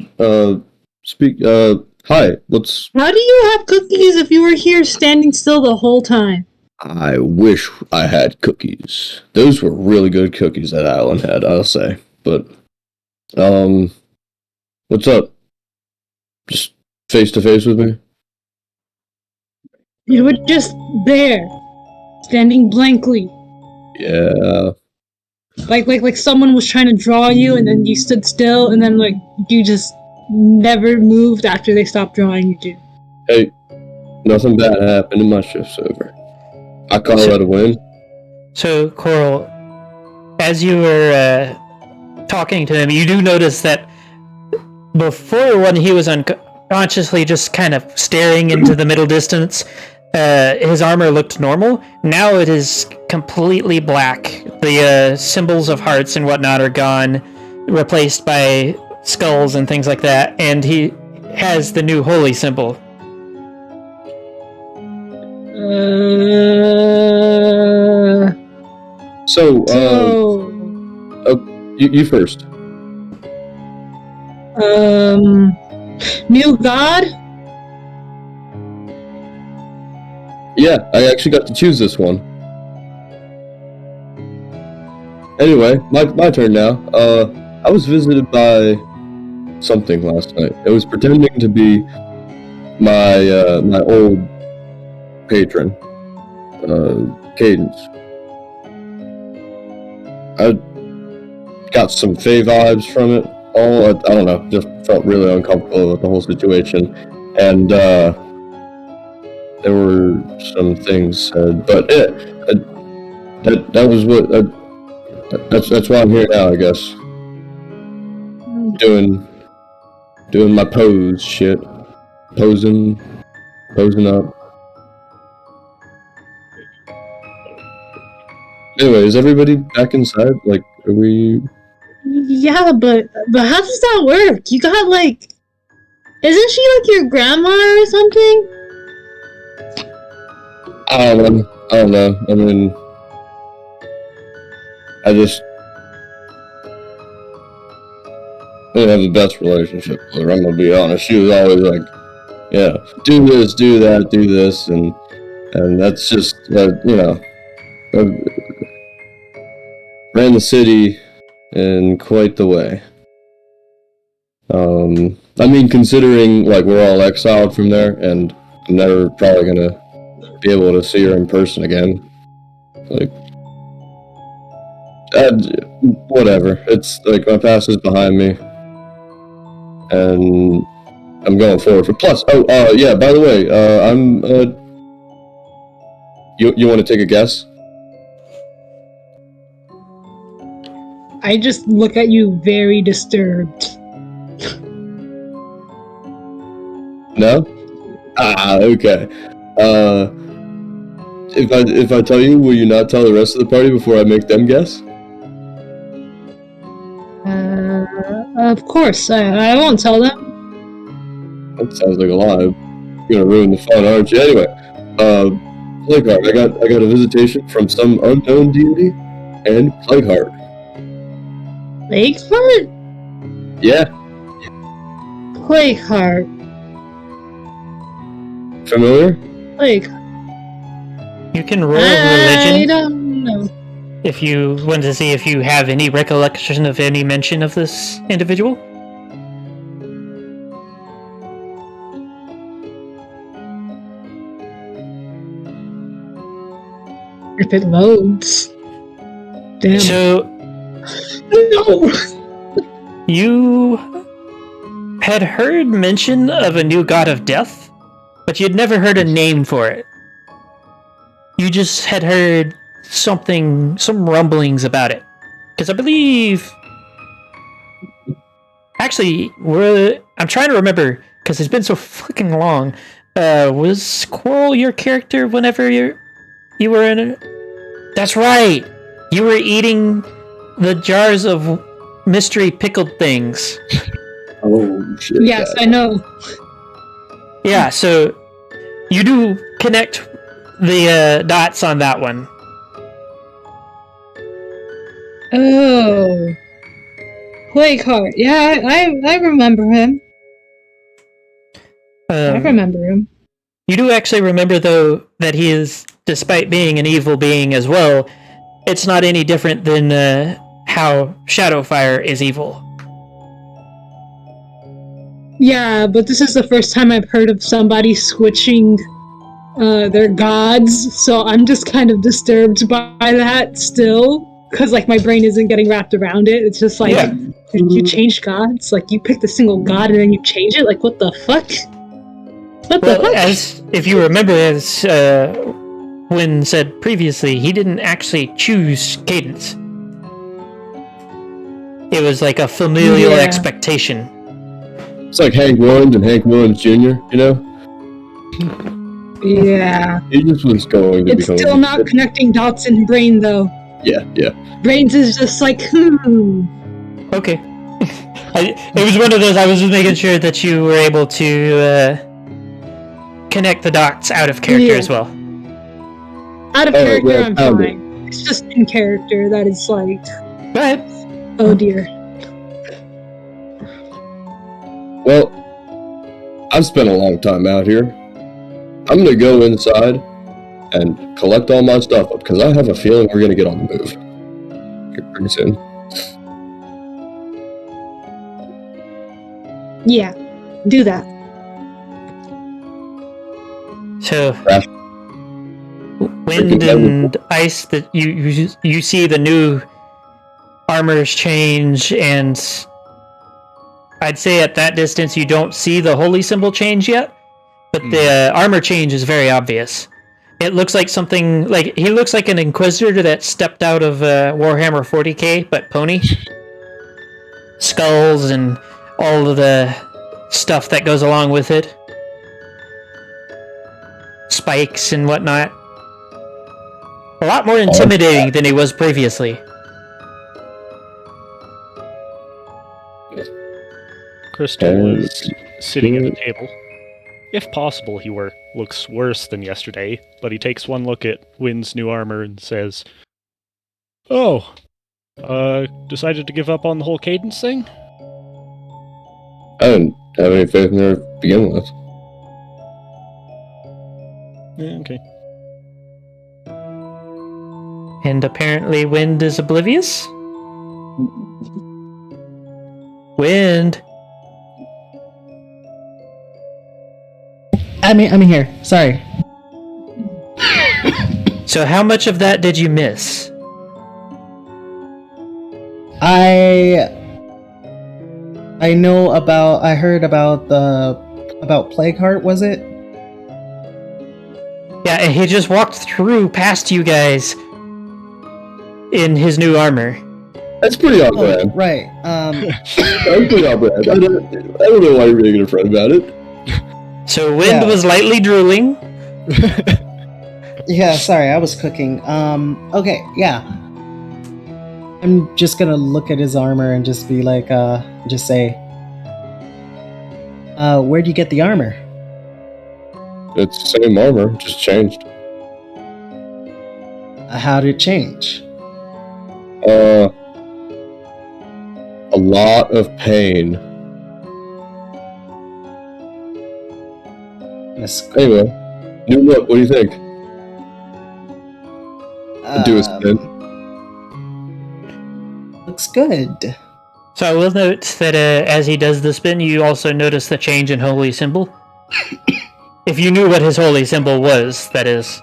Hi, what's... How do you have cookies if you were here standing still the whole time? I wish I had cookies. Those were really good cookies that Alan had, I'll say. But, what's up? Just face to face with me? You were just there, standing blankly. Yeah. Like someone was trying to draw you, and then you stood still, and then like you just never moved after they stopped drawing you. Too. Hey, nothing bad happened and my shift's over. I call that a win. So, Coral, as you were talking to him, you do notice that before, when he was unconsciously just kind of staring into the middle distance, his armor looked normal. Now it is completely black. The symbols of hearts and whatnot are gone, replaced by skulls and things like that, and he has the new holy symbol. You first. New god? Yeah, I actually got to choose this one. Anyway, my turn now. I was visited by something last night. It was pretending to be my old patron, Cadence. I got some Fae vibes from it. All I don't know, just felt really uncomfortable with the whole situation, and there were some things said, but that was what that's why I'm here now, I guess. Doing my pose shit, posing up. Anyway, is everybody back inside? Like, are we? Yeah, but how does that work? You got like, isn't she like your grandma or something? I don't know. I mean, I didn't have the best relationship with her. I'm gonna be honest. She was always like, "Yeah, do this, do that, do this," and that's just you know, ran the city in quite the way. I mean, considering like we're all exiled from there, and I'm never probably gonna be able to see her in person again. Like, whatever. It's like my past is behind me, and I'm going forward. Plus, yeah. By the way, I'm. You want to take a guess? I just look at you very disturbed. No? Okay. If I tell you, will you not tell the rest of the party before I make them guess? Of course, I won't tell them. That sounds like a lie. You're gonna ruin the fun, aren't you? Anyway, Plagueheart. I got a visitation from some unknown deity, and Plagueheart. Plagueheart? Yeah, Plagueheart. familiar? Plague. You can roll I religion don't know. if you want to see if you have any recollection of any mention of this individual. If it loads. Damn. So No! you had heard mention of a new god of death, but you'd never heard a name for it. You just had heard some rumblings about it. Because I believe... Actually, I'm trying to remember, because it's been so fucking long. Was Quarrel your character whenever you were in it? That's right! You were eating the jars of mystery pickled things. Oh shit! Yes, I know. Yeah, so you do connect the dots on that one. Oh. Plagueheart. Yeah, I remember him. I remember him. You do actually remember, though, that he is, despite being an evil being as well, it's not any different than how Shadowfire is evil. Yeah, but this is the first time I've heard of somebody switching their gods, so I'm just kind of disturbed by that still, because like my brain isn't getting wrapped around it. It's just like, Yeah. you change gods? Like, you picked a single god and then you change it? Like, what the fuck? What the Well, fuck? as if you remember, as Wynn said previously, he didn't actually choose Cadence. It was like a familial Yeah. expectation. It's like Hank Williams and Hank Williams Jr. You know, Yeah. he just was going to It's become. still not connecting dots in brain, though. Yeah. Brains is just like, Okay. It was one of those, I was just making sure that you were able to connect the dots out of character Yeah. as well. Out of Oh, character, well, I'm found fine. It's just in character that is like, Go ahead. oh dear. Well, I've spent a long time out here. I'm gonna go inside and collect all my stuff up because I have a feeling we're gonna get on the move pretty soon. Yeah, do that. So, Crash. wind and ice. That you see the new armors change, and I'd say at that distance you don't see the holy symbol change yet, but the armor change is very obvious. It looks like something like he looks like an inquisitor that stepped out of Warhammer 40k, but pony. Skulls and all of the stuff that goes along with it. Spikes and whatnot. A lot more intimidating than he was previously. Crystal is sitting at a table. If possible, he looks worse than yesterday, but he takes one look at Wynn's new armor and says, "Oh, decided to give up on the whole cadence thing?" I didn't have any faith in her to begin with. Yeah, okay. And apparently Wind is oblivious? Wind! I'm here. Sorry. So how much of that did you miss? I know about. I heard about Plague Heart. Was it? Yeah, and he just walked through past you guys in his new armor. That's pretty on brand. Right. That's pretty on brand. I don't know why you're being a friend about it. So Wind was lightly drooling. Yeah, sorry, I was cooking. Okay, yeah. I'm just gonna look at his armor and just be like, just say, where'd you get the armor? It's the same armor, just changed. How did it change? A lot of pain. Anyway, new look, what do you think? Do a spin. Looks good. So I will note that as he does the spin, you also notice the change in holy symbol. If you knew what his holy symbol was, that is.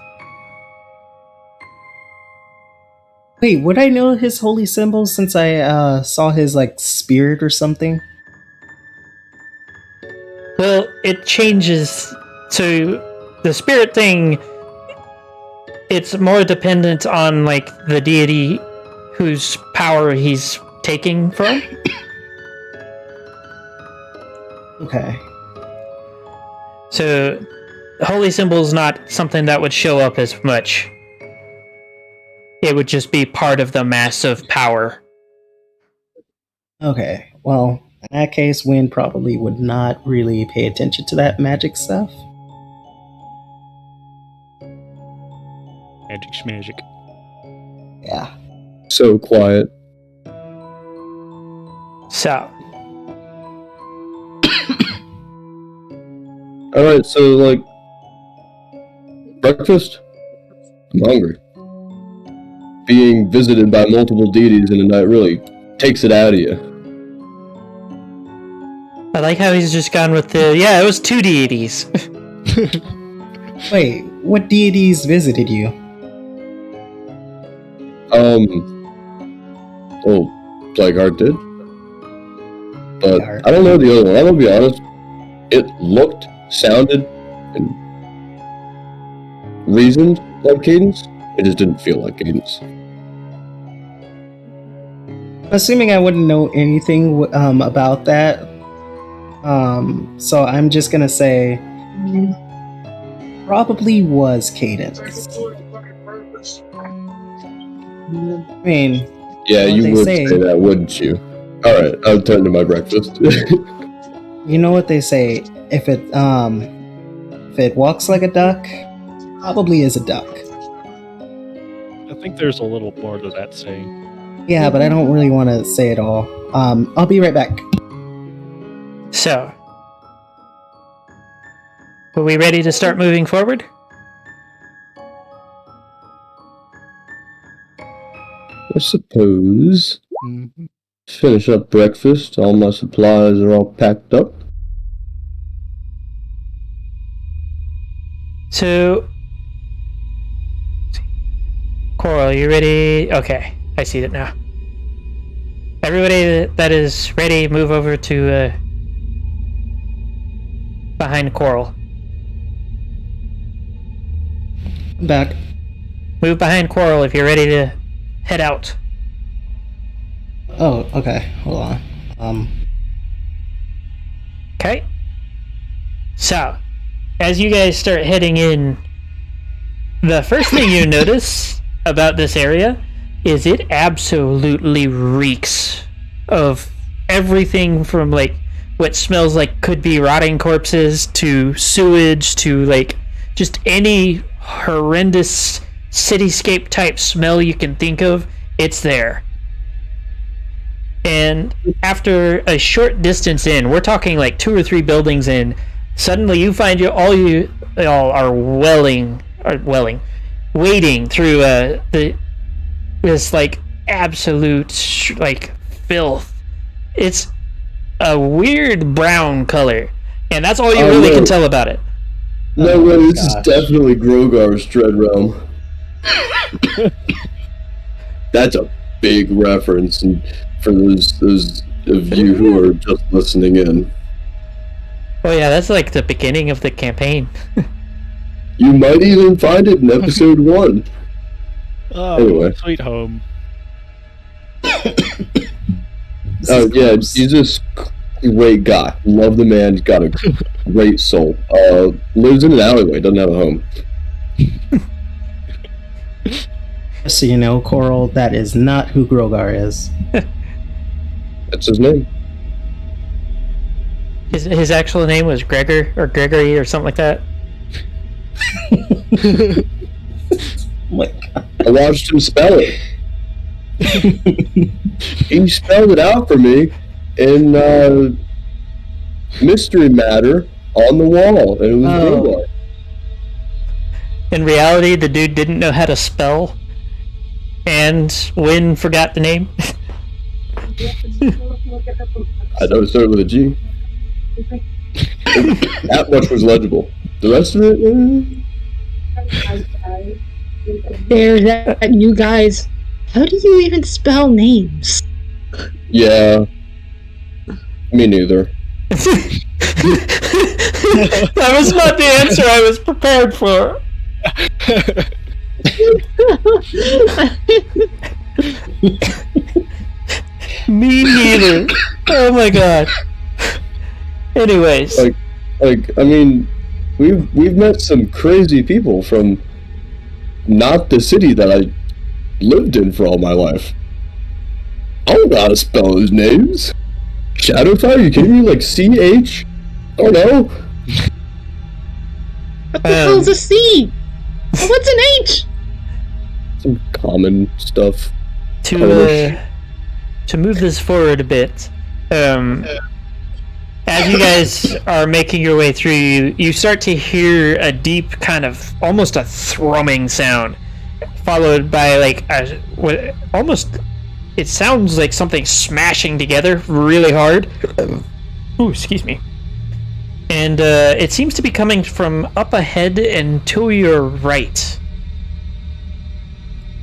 Wait, would I know his holy symbol since I saw his like spirit or something? Well, it changes to the spirit thing. It's more dependent on like the deity whose power he's taking from. Okay. So, holy symbol is not something that would show up as much. It would just be part of the massive power. Okay. Well, in that case, Wynn probably would not really pay attention to that magic stuff. Magic. Yeah. So quiet. So, Alright, so, like, breakfast? I'm hungry. Being visited by multiple deities in a night really takes it out of you. I like how he's just gone with the, it was 2 deities. Wait, what deities visited you? Well, Plagueheart did. But Plagueheart. I don't know the other one. I'm gonna be honest. It looked, sounded, and reasoned like Cadence. It just didn't feel like Cadence. Assuming I wouldn't know anything about that, so I'm just gonna say probably was Cadence. I mean, Yeah, what you they would say- say that, wouldn't you? Alright, I'll turn to my breakfast. you know what they say: if it walks like a duck, probably is a duck. I think there's a little more to that saying. Yeah, but I don't really want to say it all. I'll be right back. So, are we ready to start moving forward? I suppose. Mm-hmm. Finish up breakfast. All my supplies are all packed up. So, Coral, you ready? Okay, I see it now. Everybody that is ready, move over to behind Coral. I'm back. Move behind Coral if you're ready to head out. Oh, okay. Hold on. Okay. So, as you guys start heading in, the first thing you notice about this area is it absolutely reeks of everything from like what smells like could be rotting corpses to sewage to like just any horrendous cityscape type smell you can think of. It's there. And after a short distance in, we're talking like 2 or 3 buildings in, suddenly you find you all are wading through this like absolute like filth. It's a weird brown color, and that's all you really can tell about it. No way, this is definitely Grogar's Dread Realm. That's a big reference, and for those of you who are just listening in. Oh yeah, that's like the beginning of the campaign. You might even find it in episode 1. Oh, Anyway. sweet home. Oh yeah, he's just a great guy. Love the man. He's got a great soul. Lives in an alleyway. Doesn't have a home. Just so you know, Coral, that is not who Grogar is. That's his name. His actual name was Gregor or Gregory or something like that. Oh my God. I watched him spell it. He spelled it out for me in Mystery Matter on the wall, and it was Grogar. In reality, the dude didn't know how to spell, and Wynn forgot the name. I know it started with a G. That much was legible. The rest of it, There's that, you guys. How do you even spell names? yeah. Me neither. That was not the answer I was prepared for. Me neither. Oh my god. Anyways, Like I mean, we've met some crazy people from not the city that I lived in for all my life. I don't know how to spell those names. Shadowfire? You kidding me? Like CH? Oh no. What the hell's a C? What's an H? Some common stuff. to move this forward a bit, as you guys are making your way through, you start to hear a deep kind of almost a thrumming sound, followed by like it sounds like something smashing together really hard. Ooh, excuse me. And it seems to be coming from up ahead and to your right.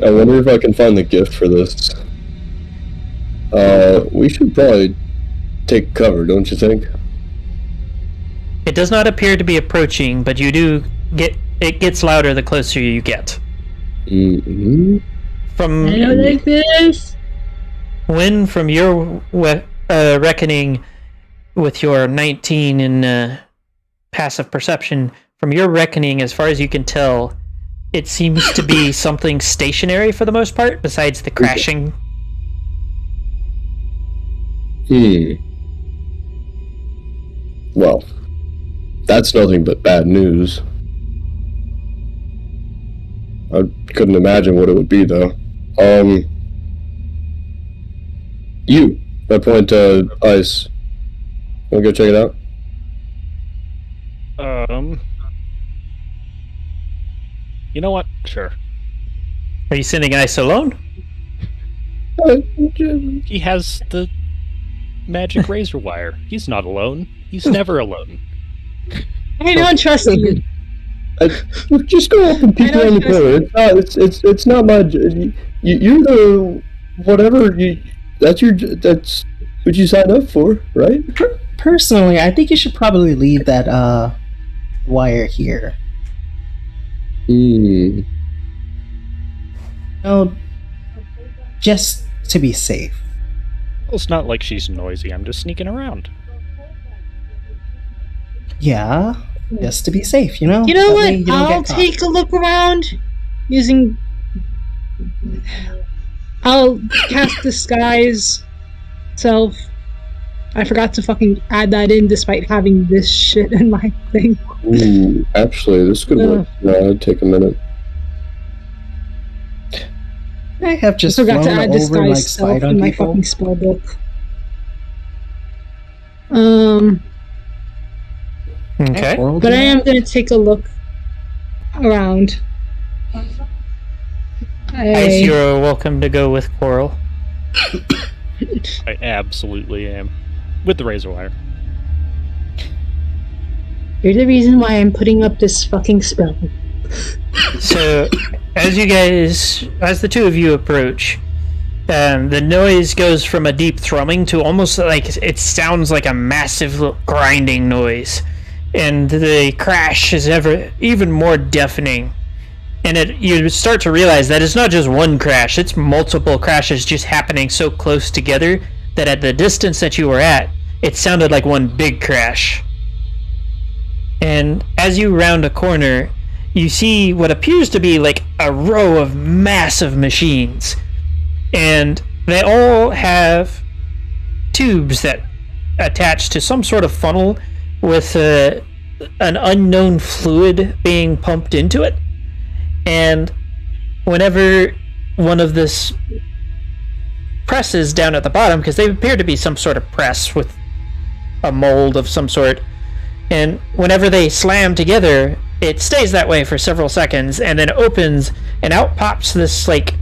I wonder if I can find the gift for this. We should probably take cover, don't you think? It does not appear to be approaching, but you do get it gets louder the closer you get. Mm-hmm. From I don't like this. When from your reckoning with your 19 in passive perception, from your reckoning, as far as you can tell, it seems to be something stationary for the most part, besides the crashing. Well, that's nothing but bad news. I couldn't imagine what it would be, though. I point to Ice. Wanna go check it out? You know what? Sure. Are you sending Ice alone? He has the magic razor wire. He's not alone. He's never alone. I don't trust you. Just go up and peek I know around the what you're corner. It's not my. You're the whatever you. That's what you signed up for, right? Personally, I think you should probably leave that wire here. Hmm. No, just to be safe. Well, it's not like she's noisy. I'm just sneaking around. Yeah, just to be safe, you know? You know That what? way you don't I'll get caught. take a look around using. I'll cast disguise self. I forgot to fucking add that in despite having this shit in my thing. Ooh, actually, this could work. It'd take a minute. I have just I forgot to flown add over disguise like self spied on in my people. fucking spell book. Okay. Coral But do I that? am gonna take a look around. Ice, you're welcome to go with Coral. I absolutely am. With the razor wire. You're the reason why I'm putting up this fucking spell. So, as the two of you approach, the noise goes from a deep thrumming to almost like it sounds like a massive grinding noise, and the crash is even more deafening. And you start to realize that it's not just one crash; it's multiple crashes just happening so close together that at the distance that you were at, it sounded like one big crash. And as you round a corner, you see what appears to be like a row of massive machines. And they all have tubes that attach to some sort of funnel with an unknown fluid being pumped into it. And whenever one of this presses down at the bottom, because they appear to be some sort of press with a mold of some sort, and whenever they slam together, it stays that way for several seconds and then opens, and out pops this like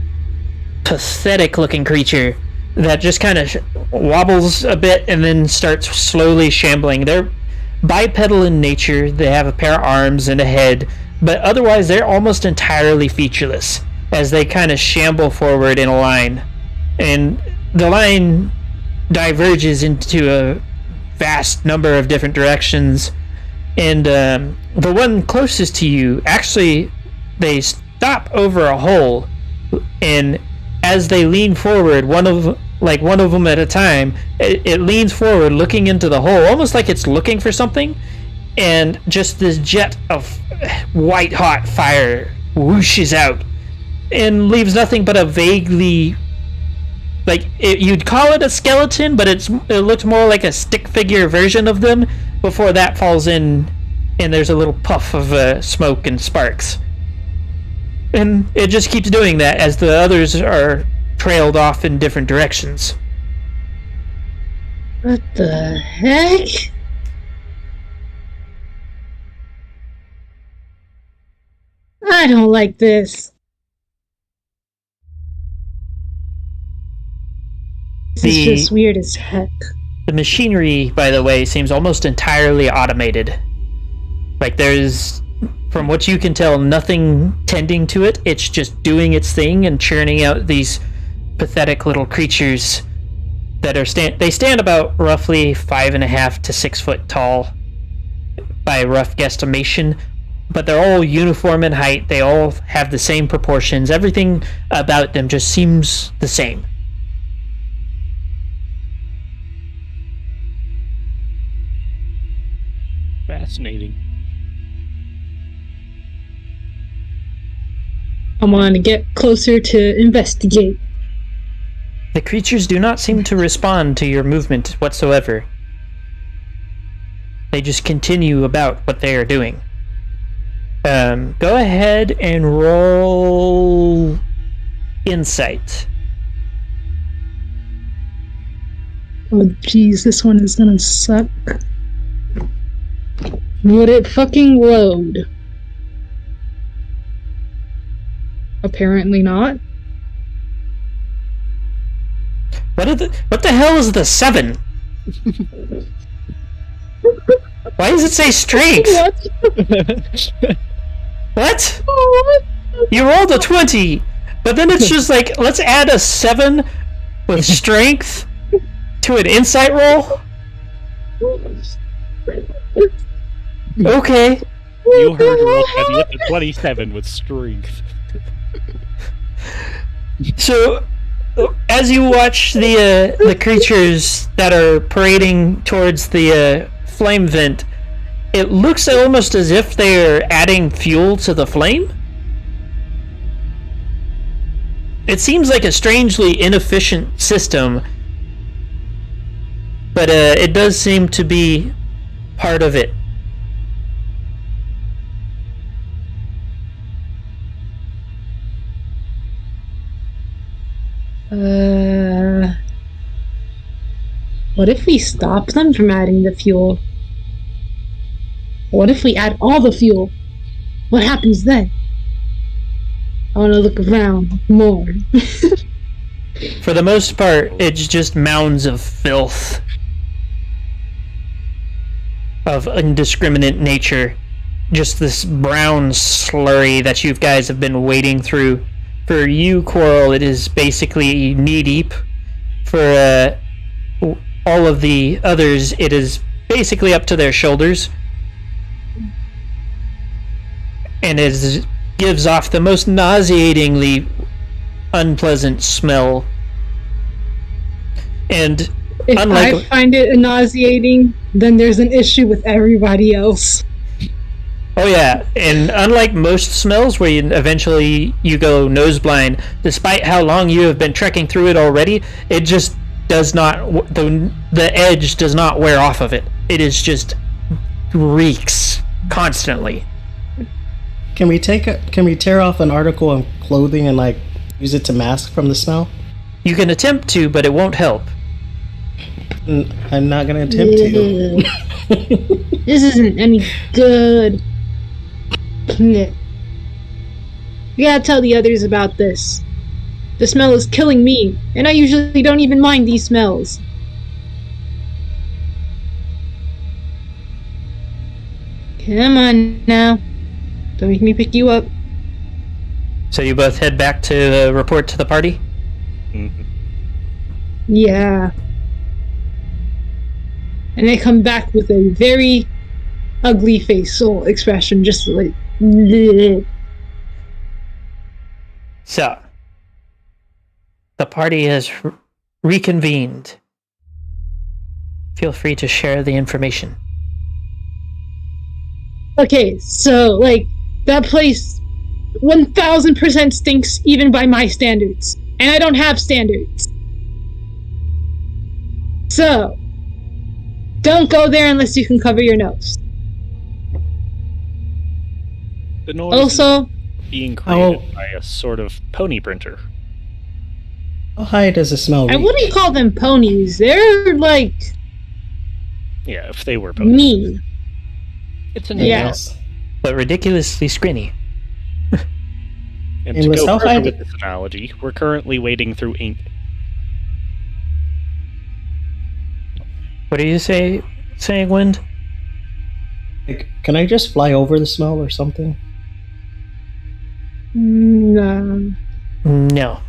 pathetic looking creature that just kind of wobbles a bit and then starts slowly shambling. They're bipedal in nature. They have a pair of arms and a head, but otherwise they're almost entirely featureless as they kind of shamble forward in a line. And the line diverges into a vast number of different directions, and the one closest to you, actually, they stop over a hole, and as they lean forward, one of them at a time, it leans forward looking into the hole, almost like it's looking for something, and just this jet of white hot fire whooshes out and leaves nothing but a vaguely, you'd call it a skeleton, but it looked more like a stick figure version of them before that falls in, and there's a little puff of smoke and sparks. And it just keeps doing that as the others are trailed off in different directions. What the heck? I don't like this. This is just weird as heck. The machinery, by the way, seems almost entirely automated. Like there's, from what you can tell, nothing tending to it. It's just doing its thing and churning out these pathetic little creatures that are they stand about roughly 5.5 to 6 foot tall by rough guesstimation, but they're all uniform in height. They all have the same proportions. Everything about them just seems the same. Fascinating. I want to get closer to investigate. The creatures do not seem to respond to your movement whatsoever. They just continue about what they are doing. Go ahead and roll insight. Oh jeez, this one is gonna suck. Would it fucking load? Apparently not. What the hell is the 7? Why does it say strength? What? What? You rolled a 20, but then it's just like, let's add a 7 with strength to an insight roll? Okay. You heard roll heavy at the 27 with strength. So, as you watch the creatures that are parading towards the flame vent, it looks almost as if they're adding fuel to the flame. It seems like a strangely inefficient system, but it does seem to be part of it. What if we stop them from adding the fuel? What if we add all the fuel? What happens then? I want to look around more. For the most part, it's just mounds of filth of indiscriminate nature. Just this brown slurry that you guys have been wading through. For you, Coral, it is basically knee-deep. For all of the others, it is basically up to their shoulders. And it gives off the most nauseatingly unpleasant smell. And if I find it nauseating, then there's an issue with everybody else. Oh yeah, and unlike most smells where you go nose blind, despite how long you have been trekking through it already, it just does not, the edge does not wear off of it. It is just reeks constantly. Can we tear off an article of clothing and like use it to mask from the smell? You can attempt to, but it won't help. I'm not gonna attempt to. This isn't any good. You gotta tell the others about this. The smell is killing me, and I usually don't even mind these smells. Come on now. Don't make me pick you up. So you both head back to report to the party? Mm-hmm. Yeah. And they come back with a very ugly facial expression, just like... bleh. So, the party has reconvened. Feel free to share the information. Okay, so, like, that place 1000% stinks even by my standards. And I don't have standards. So, don't go there unless you can cover your nose. The noise Also, is being created by a sort of pony printer. How high does it smell? I wouldn't call them ponies. They're, like, Yeah, if they were ponies. mean. It's an Yeah. But ridiculously scrinny. And It to was go how high further did- with this analogy, we're currently wading through ink. What do you say, Wind? Like, can I just fly over the smell or something? No. No.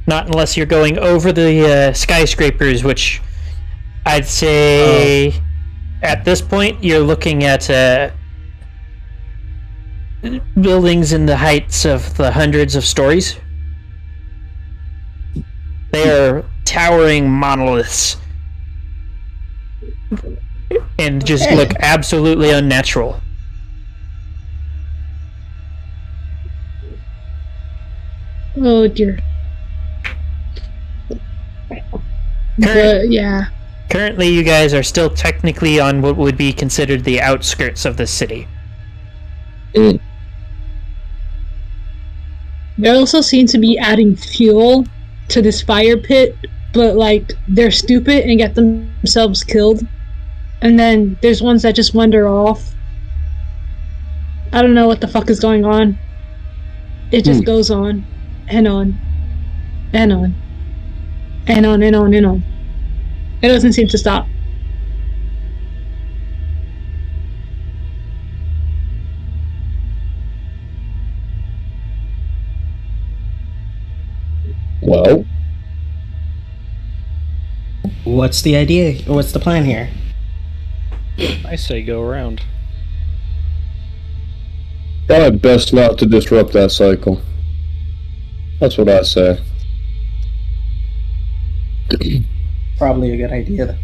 Not unless you're going over the skyscrapers, which I'd say at this point you're looking at buildings in the heights of the hundreds of stories. They are towering monoliths and just look absolutely unnatural. Oh dear. But yeah. Currently, you guys are still technically on what would be considered the outskirts of the city. They also seem to be adding fuel to this fire pit, but like they're stupid and get themselves killed. And then there's ones that just wander off. I don't know what the fuck is going on. It just goes on and on and on and on and on and on. It doesn't seem to stop. Well, What's the idea? What's the plan here? I say go around. try best not to disrupt that cycle. That's what I say. Probably a good idea.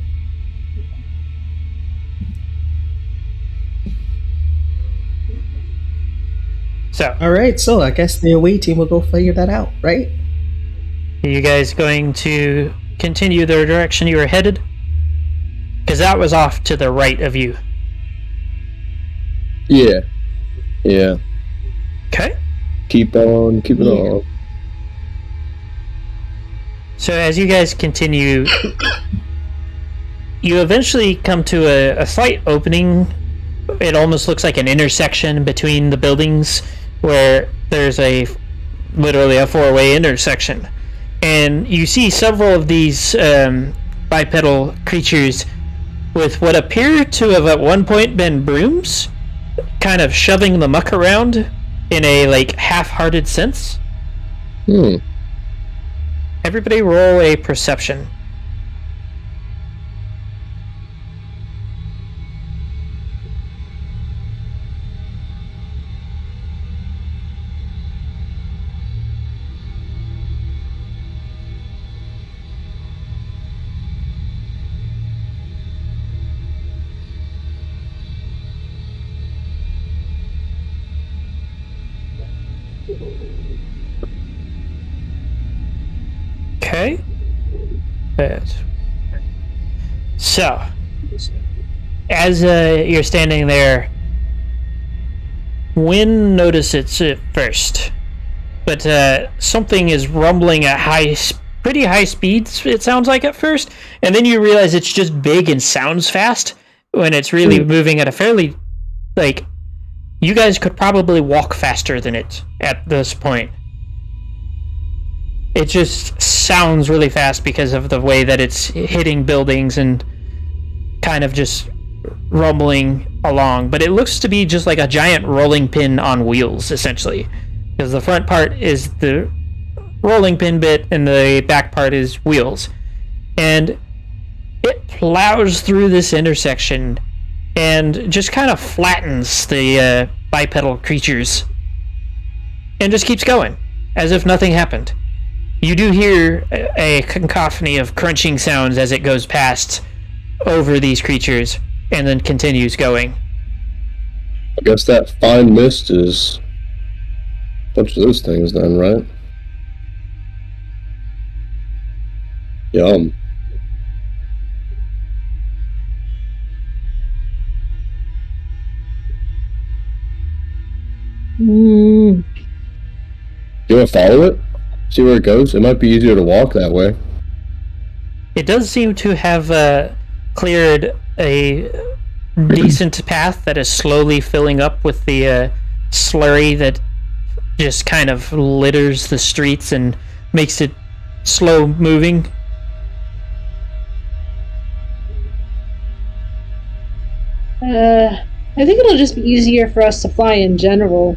So, All right, so I guess the away team will go figure that out, right? are you guys going to continue the direction you were headed? Because that was off to the right of you. Yeah. Yeah. Okay. Keep on, keep it on. So as you guys continue, you eventually come to a slight opening. It almost looks like an intersection between the buildings where there's literally a four-way intersection. And you see several of these bipedal creatures with what appear to have at one point been brooms, kind of shoving the muck around in a half-hearted sense. Everybody roll a perception. Okay. Good. So, as you're standing there, Wynn notices it first, but something is rumbling at pretty high speeds, it sounds like at first, and then you realize it's just big and sounds fast when it's really moving at a fairly, you guys could probably walk faster than it at this point. It just sounds really fast because of the way that it's hitting buildings and kind of just rumbling along. But it looks to be just like a giant rolling pin on wheels, essentially. Because the front part is the rolling pin bit and the back part is wheels. And it plows through this intersection and just kind of flattens the bipedal creatures and just keeps going as if nothing happened. You do hear a cacophony of crunching sounds as it goes past over these creatures and then continues going. I guess that fine mist is a bunch of those things then, right? Yum. Mm. You want to follow it? See where it goes? It might be easier to walk that way. It does seem to have cleared a decent path that is slowly filling up with the slurry that just kind of litters the streets and makes it slow moving. I think it'll just be easier for us to fly in general.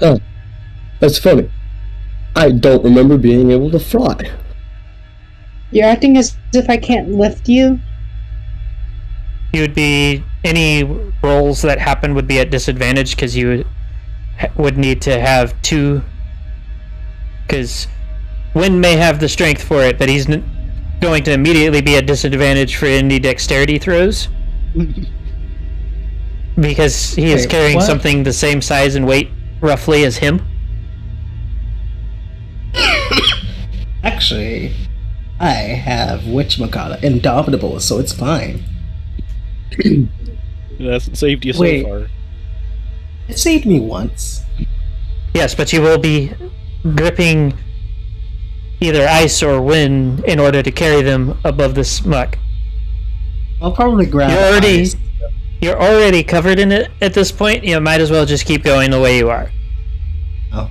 Oh, that's funny. I don't remember being able to fly. You're acting as if I can't lift you? You would be, any rolls that happen would be at disadvantage because you would need to have two, because Wynn may have the strength for it, but he's going to immediately be at disadvantage for any dexterity throws because he is Wait, carrying what? something the same size and weight roughly as him. Actually, I have whatchamacallit, Indomitable, so it's fine. It hasn't saved you so Wait. far. It saved me once. Yes, but you will be gripping either ice or wind in order to carry them above this muck. I'll probably grab ice. You're already covered in it at this point. You might as well just keep going the way you are. Oh.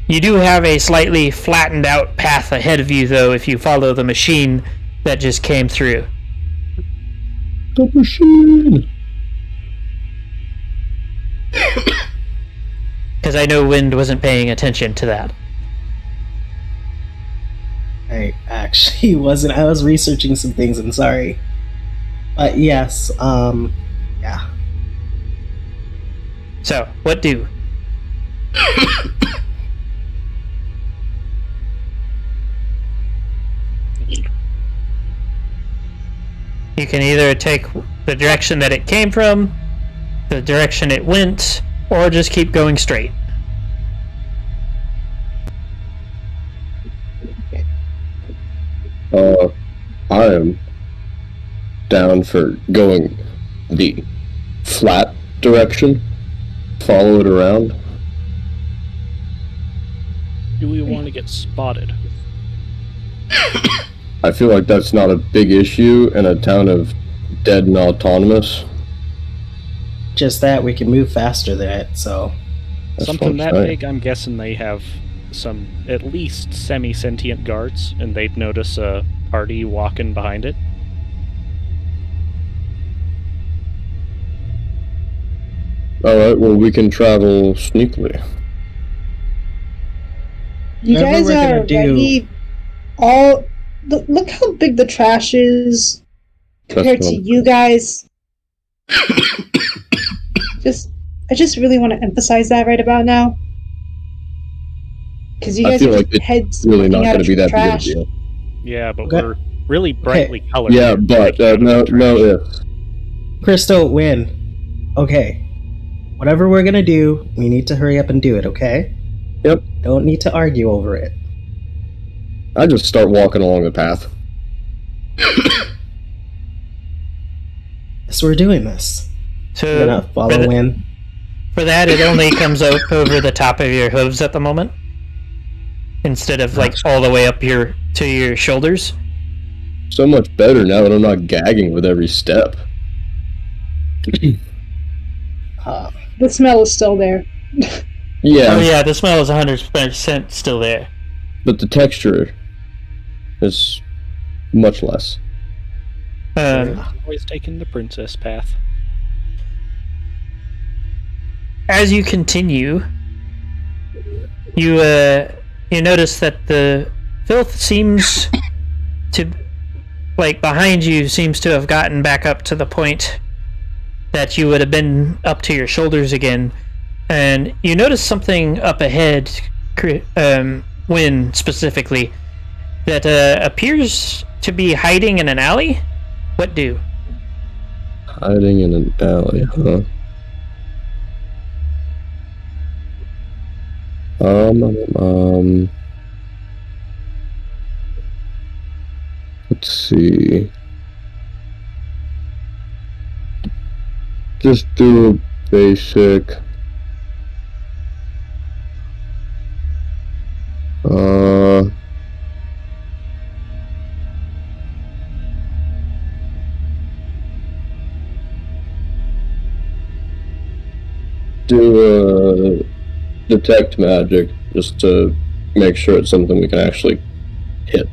You do have a slightly flattened out path ahead of you, though, if you follow the machine that just came through. The machine! Because Because I know Wind wasn't paying attention to that. I actually wasn't. I was researching some things. I'm sorry. But yes, yeah. So, what do? You can either take the direction that it came from, the direction it went, or just keep going straight. I am down for going the flat direction. Follow it around. Do we want to get spotted? I feel like that's not a big issue in a town of dead and autonomous. Just that we can move faster than it, so That's Something what I'm that saying. big, I'm guessing they have some at least semi-sentient guards, and they'd notice a party walking behind it. Alright, well, we can travel sneakily. You Whatever guys we're gonna are do- ready. Look how big the trash is compared to you guys. I just really want to emphasize that right about now. Because you I guys feel are like just heads Really sticking not out going of to be that trash. big of a deal. Yeah, but Okay. we're really brightly colored. Yeah, here, but sticking out of no, the no trash. if. Crystal, win. Okay. Whatever we're gonna do, we need to hurry up and do it, okay? Yep. Don't need to argue over it. I just start walking along the path. So we're doing this. So, We're gonna follow Win. for that, it only comes up over the top of your hooves at the moment, instead of like all the way up to your shoulders. So much better now that I'm not gagging with every step. The smell is still there. Yeah, Oh yeah, the smell is 100% still there. but the texture is much less. Always taking the princess path. As you continue, you notice that the filth seems to, like, behind you seems to have gotten back up to the point that you would have been up to your shoulders again, and you notice something up ahead, Wynn specifically, that appears to be hiding in an alley. What do? Hiding in an alley, huh? Let's see. Just do a basic. Do a detect magic just to make sure it's something we can actually hit.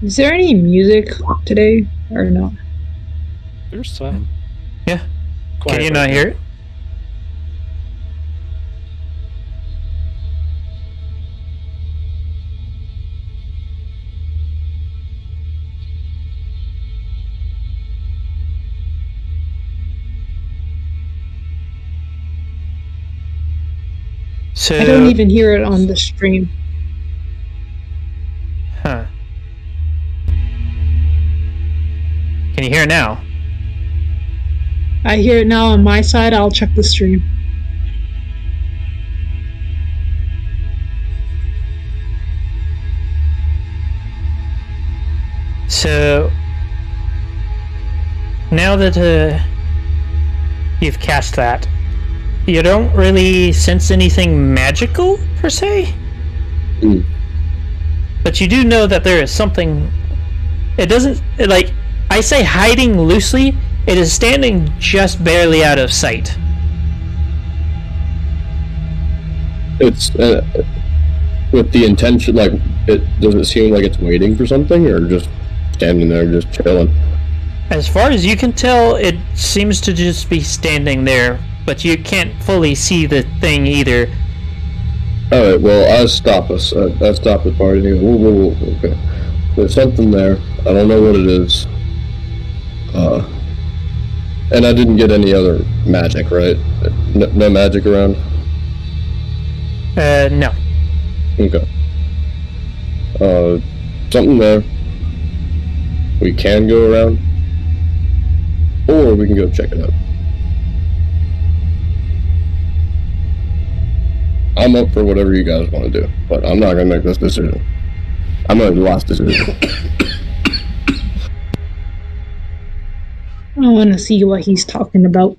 Is there any music today or no? There's some. Yeah. Quiet Can you right not now. hear it? So, I don't even hear it on the stream. Huh. Can you hear it now? I hear it now on my side. I'll check the stream. So now that you've cast that, you don't really sense anything magical per se. Mm. But you do know that there is something. It doesn't like I say hiding loosely. It is standing just barely out of sight. It's with the intention, like, it does it seem like it's waiting for something, or just standing there, just chilling? As far as you can tell, it seems to just be standing there, but you can't fully see the thing either. Alright, well, I stop us. I stop the party. Whoa, okay. There's something there. I don't know what it is. And I didn't get any other magic, right? No magic around? No. Okay. Something there. We can go around. Or we can go check it out. I'm up for whatever you guys want to do, but I'm not gonna make this decision. I'm gonna make the last decision. I want to see what he's talking about.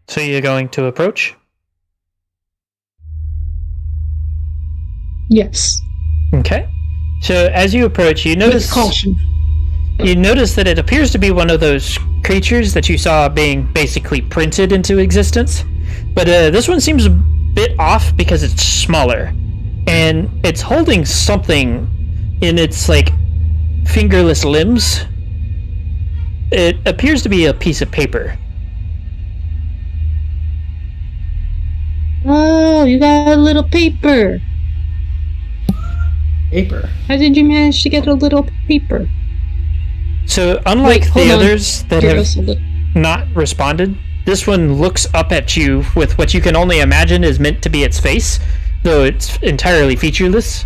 So you're going to approach? Yes. Okay. So as you approach, you With notice caution. you notice that it appears to be one of those creatures that you saw being basically printed into existence. But this one seems a bit off because it's smaller. And it's holding something in its, like, fingerless limbs. It appears to be a piece of paper. Oh, you got a little paper. Paper. How did you manage to get a little paper? So unlike Wait, hold the on. others that Give have us a little. not responded, this one looks up at you with what you can only imagine is meant to be its face, though it's entirely featureless.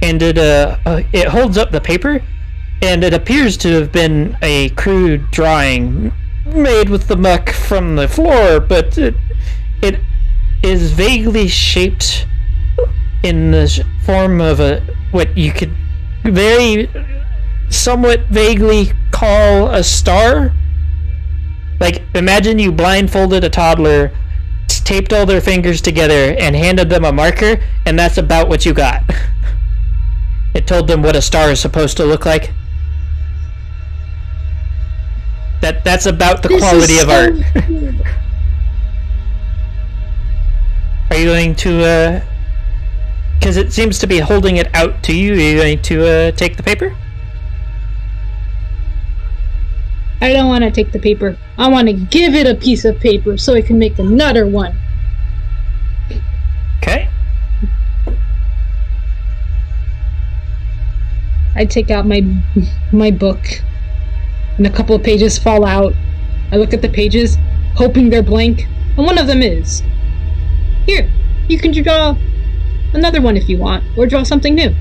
And it holds up the paper, and it appears to have been a crude drawing made with the muck from the floor, but it is vaguely shaped in the form of what you could somewhat vaguely call a star. Like, imagine you blindfolded a toddler, taped all their fingers together, and handed them a marker, and that's about what you got. It told them what a star is supposed to look like. That's about the quality of art. Are you going to, because it seems to be holding it out to you, are you going to take the paper? I don't want to take the paper. I want to give it a piece of paper so it can make another one. Okay. I take out my book, and a couple of pages fall out. I look at the pages, hoping they're blank, and one of them is. Here, you can draw another one if you want, or draw something new.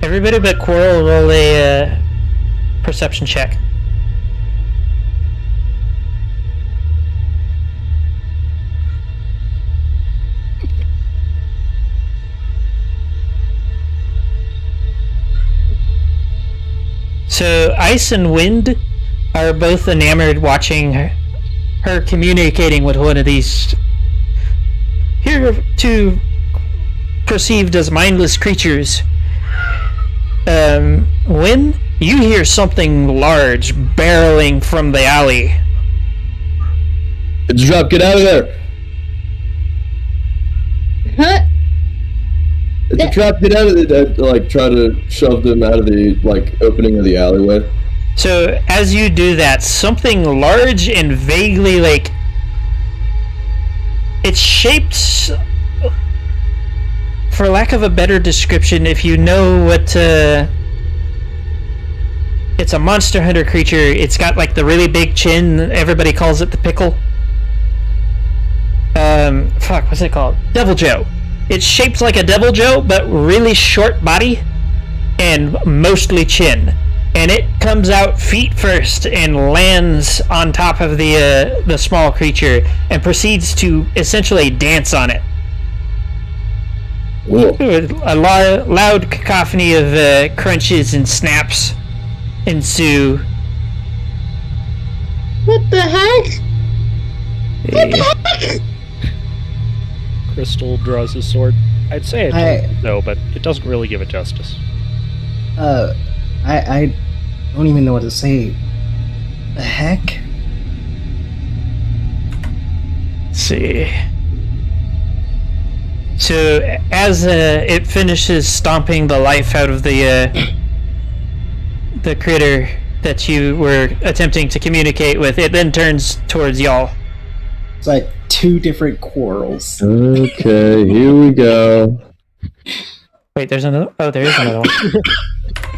Everybody but Quirrell roll a perception check. So Ice and Wind are both enamored watching her communicating with one of these hitherto perceived as mindless creatures. Wind, you hear something large barreling from the alley. It's drop, get out of there! Huh? It's a trap, get out of it! Like, try to shove them out of the, like, opening of the alleyway. So as you do that, something large and vaguely, like, it's shaped, for lack of a better description, if you know what, it's a Monster Hunter creature. It's got, like, the really big chin. Everybody calls it the pickle. What's it called? Devil Joe. It's shaped like a Devil Joe, but really short body and mostly chin. And it comes out feet first and lands on top of the small creature and proceeds to essentially dance on it. Whoa. A loud cacophony of crunches and snaps ensue. What the heck? What the heck? Crystal draws his sword. I'd say no, but it doesn't really give it justice. I don't even know what to say. The heck? Let's see. So as it finishes stomping the life out of the critter that you were attempting to communicate with, it then turns towards y'all. It's like, 2 different quarrels. Okay, here we go. Wait, there's another. Oh, there is another one.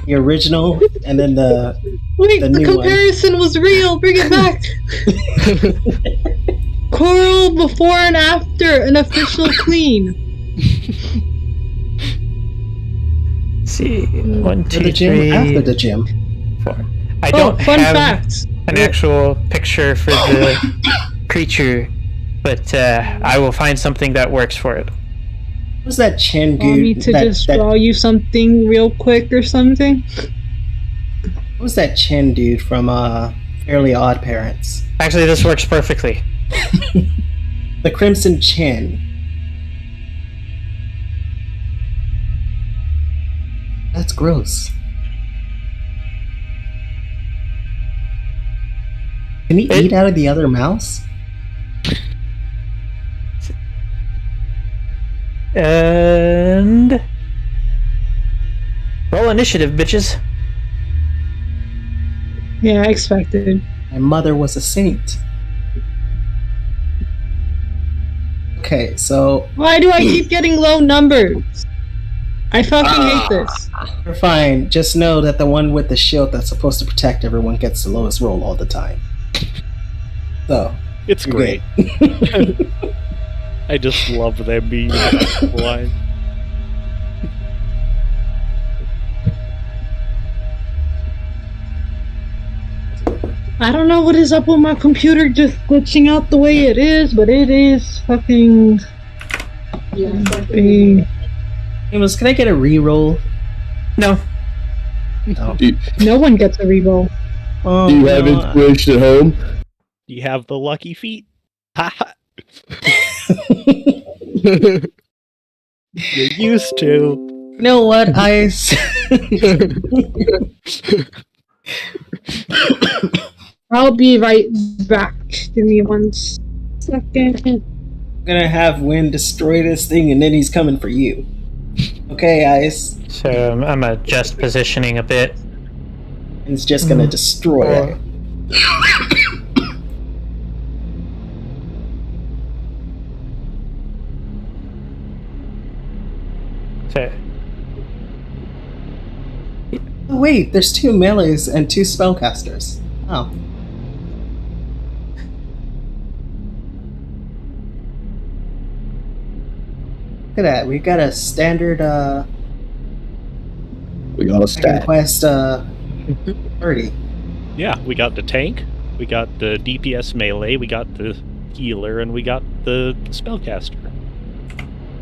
The original, and then the Wait, the the new comparison was real. Bring it back. Coral before and after an official clean. Let's see, 1, For 2, the gym, 3, after the gym. 4. I don't fun have fact. an actual picture for the creature, but I will find something that works for it. What was that chin Want me dude? to just draw you something real quick or something? What was that chin dude from Fairly Odd Parents? Actually, this works perfectly. The Crimson Chin. That's gross. Can he eat out of the other mouse? And roll initiative, bitches. Yeah, I expected. My mother was a saint. Okay, so Why do I keep getting low numbers? I fucking hate this. you're fine. Just know that the one with the shield that's supposed to protect everyone gets the lowest roll all the time. So, It's you're great. good. I just love them being blind. I don't know what is up with my computer just glitching out the way it is, but it is fucking... Amos, can I get a reroll? No. No. No one gets a reroll. Oh, Do you have no. inspiration at home? You have the lucky feet. Ha! You used to. You know what, Ice? I'll be right back. Give me 1 second. I'm gonna have Win destroy this thing and then he's coming for you. Okay, Ice? So I'm adjust positioning a bit. It's just gonna destroy it. So, Oh, wait, there's 2 melees and 2 spellcasters. Oh. Look at that, we got a standard We got a stat. quest 30. Yeah, we got the tank, we got the DPS melee, we got the healer, and we got the spellcaster.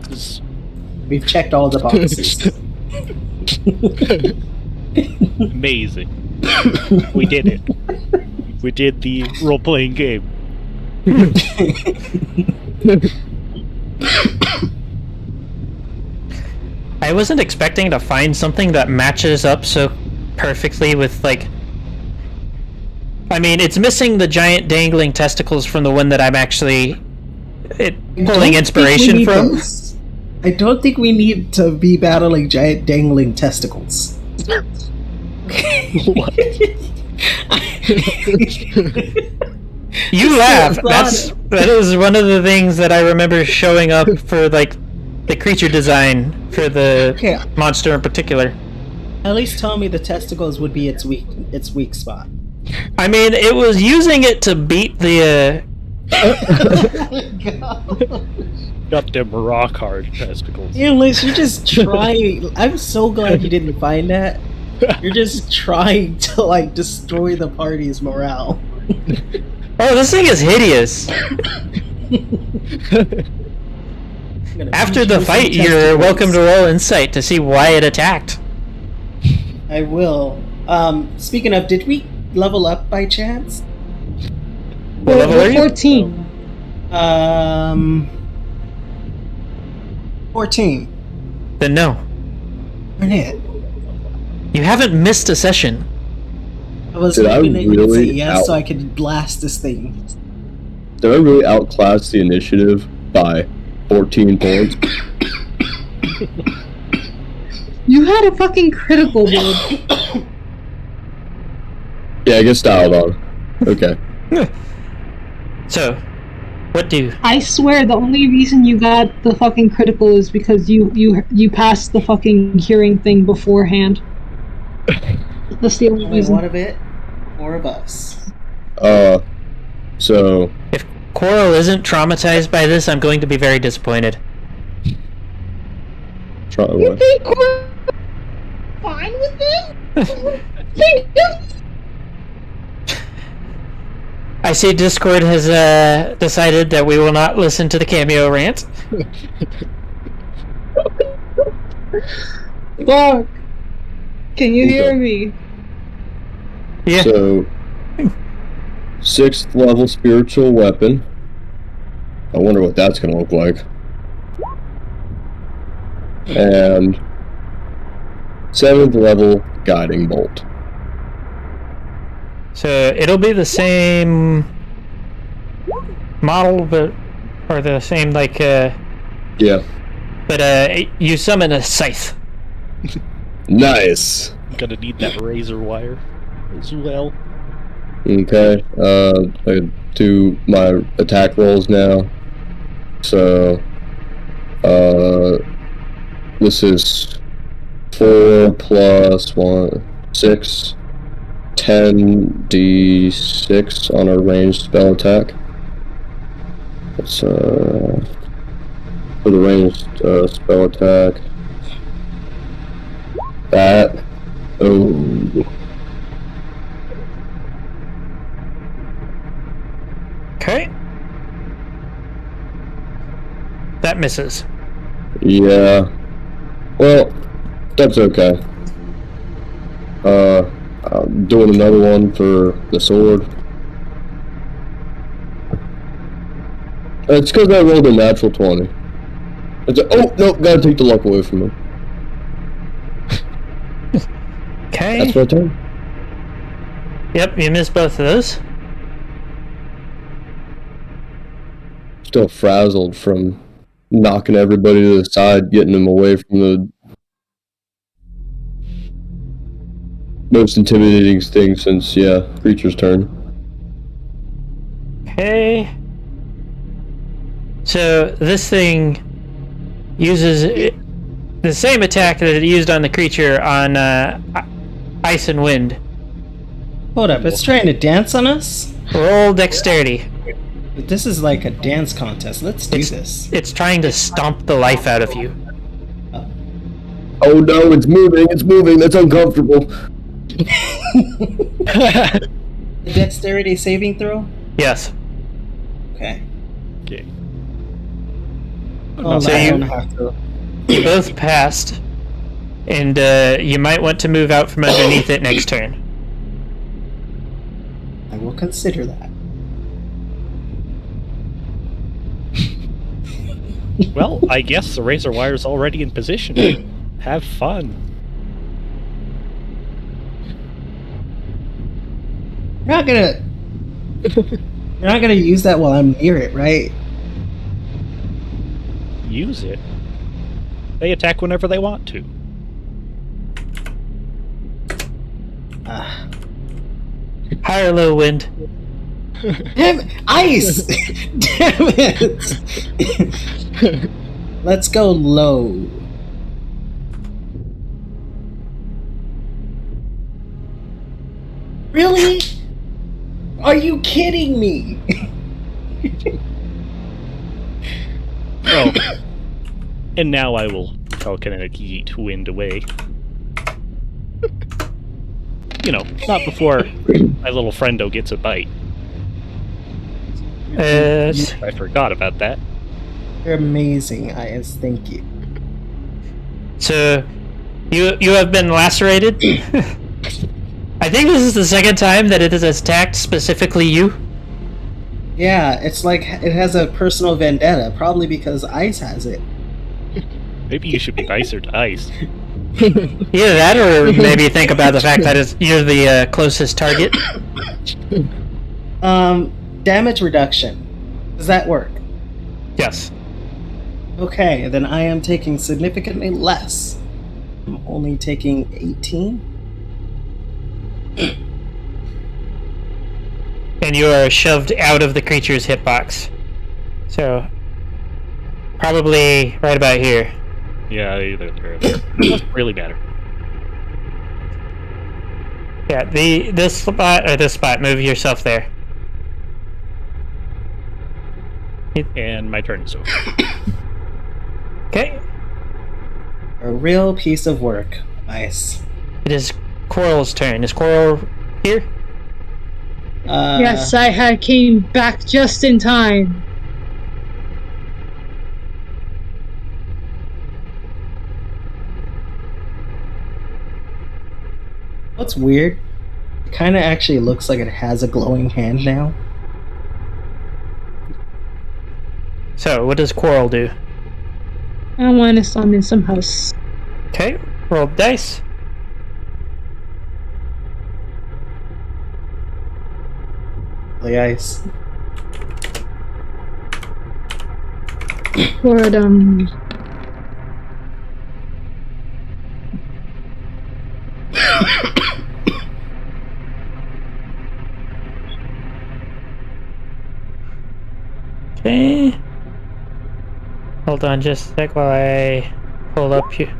This- We've checked all the boxes. Amazing. We did it. We did the role-playing game. I wasn't expecting to find something that matches up so perfectly with, like... I mean, it's missing the giant dangling testicles from the one that I'm actually pulling inspiration from. I don't think we need to be battling giant dangling testicles. What? You laugh. It's That is one of the things that I remember showing up for, like, the creature design for the Okay. monster in particular. At least tell me the testicles would be its weak spot. I mean, it was using it to beat the. Got them rock hard testicles. Yeah, Liz, you're just trying. I'm so glad you didn't find that. You're just trying to like destroy the party's morale. Oh, this thing is hideous. After the fight, you're welcome to roll insight to see why it attacked. I will. Speaking of, did we level up by chance? What level are you? 14. 14. Then no. Darn it. You haven't missed a session. I was Did I hoping that you would say really yes so I could blast this thing. Did I really outclass the initiative by 14 points? You had a fucking critical build. Yeah, I guess dialed on. Okay. So, What do? I swear the only reason you got the fucking critical is because you passed the fucking hearing thing beforehand. That's the only Only reason. one of it, or of us. So If Coral isn't traumatized by this, I'm going to be very disappointed. try You what? think we're fine with this? I see Discord has decided that we will not listen to the cameo rant. Fuck. Can you Okay. hear me? Yeah. So 6th level spiritual weapon. I wonder what that's gonna look like. And 7th level guiding bolt. So it'll be the same model, but or the same Yeah. but you summon a scythe. Nice. Gonna need that razor wire as well. Okay. I do my attack rolls now. So this is 4 plus 1 6 10d6 on a ranged spell attack. It's for the ranged spell attack. That Okay. That misses. yeah. Well, that's okay. I'm doing another one for the sword. It's because I rolled a natural 20. Oh, no, gotta take the luck away from him. Okay. That's my turn. Yep, you missed both of those. Still frazzled from knocking everybody to the side, getting them away from the most intimidating thing since, creature's turn. Okay. So this thing uses the same attack that it used on the creature on Ice and Wind. Hold up, it's trying to dance on us? Roll dexterity. But this is like a dance contest. Let's do this. It's trying to stomp the life out of you. Oh no, it's moving, that's uncomfortable. Dexterity saving throw? Yes. Okay. Okay. Oh, So I you- don't have to. You both passed, and you might want to move out from underneath it next turn. I will consider that. Well, I guess the razor wire's already in position. Have fun. You're not gonna. You're not gonna use that while I'm near it, right? Use it. They attack whenever they want to. Ah. High or low wind? Damn ice! Damn it! Let's go low. Really? Are you kidding me? Oh. And now I will telekinetic yeet wind away. You know, not before my little friendo gets a bite. I forgot about that. You're amazing, Ias. Thank you. So, you have been lacerated. I think this is the second time that it has attacked specifically you. Yeah, it's like it has a personal vendetta, probably because Ice has it. Maybe you should be nicer to ice. Either that, or maybe think about the fact that you're the closest target. Damage reduction. Does that work? Yes. Okay, then I am taking significantly less. I'm only taking 18. And you are shoved out of the creature's hitbox. So, probably right about here. Yeah, either there or there. It doesn't really matter. Yeah, this spot or this spot. Move yourself there. And my turn is over. Okay. A real piece of work. Nice. It is Coral's turn. Is Coral here? Yes, I came back just in time. What's weird? It kind of actually looks like it has a glowing hand now. So, what does Coral do? I want to summon some house. Okay, roll dice. The ice. Lord, Okay. Hold on just a sec while I pull up here.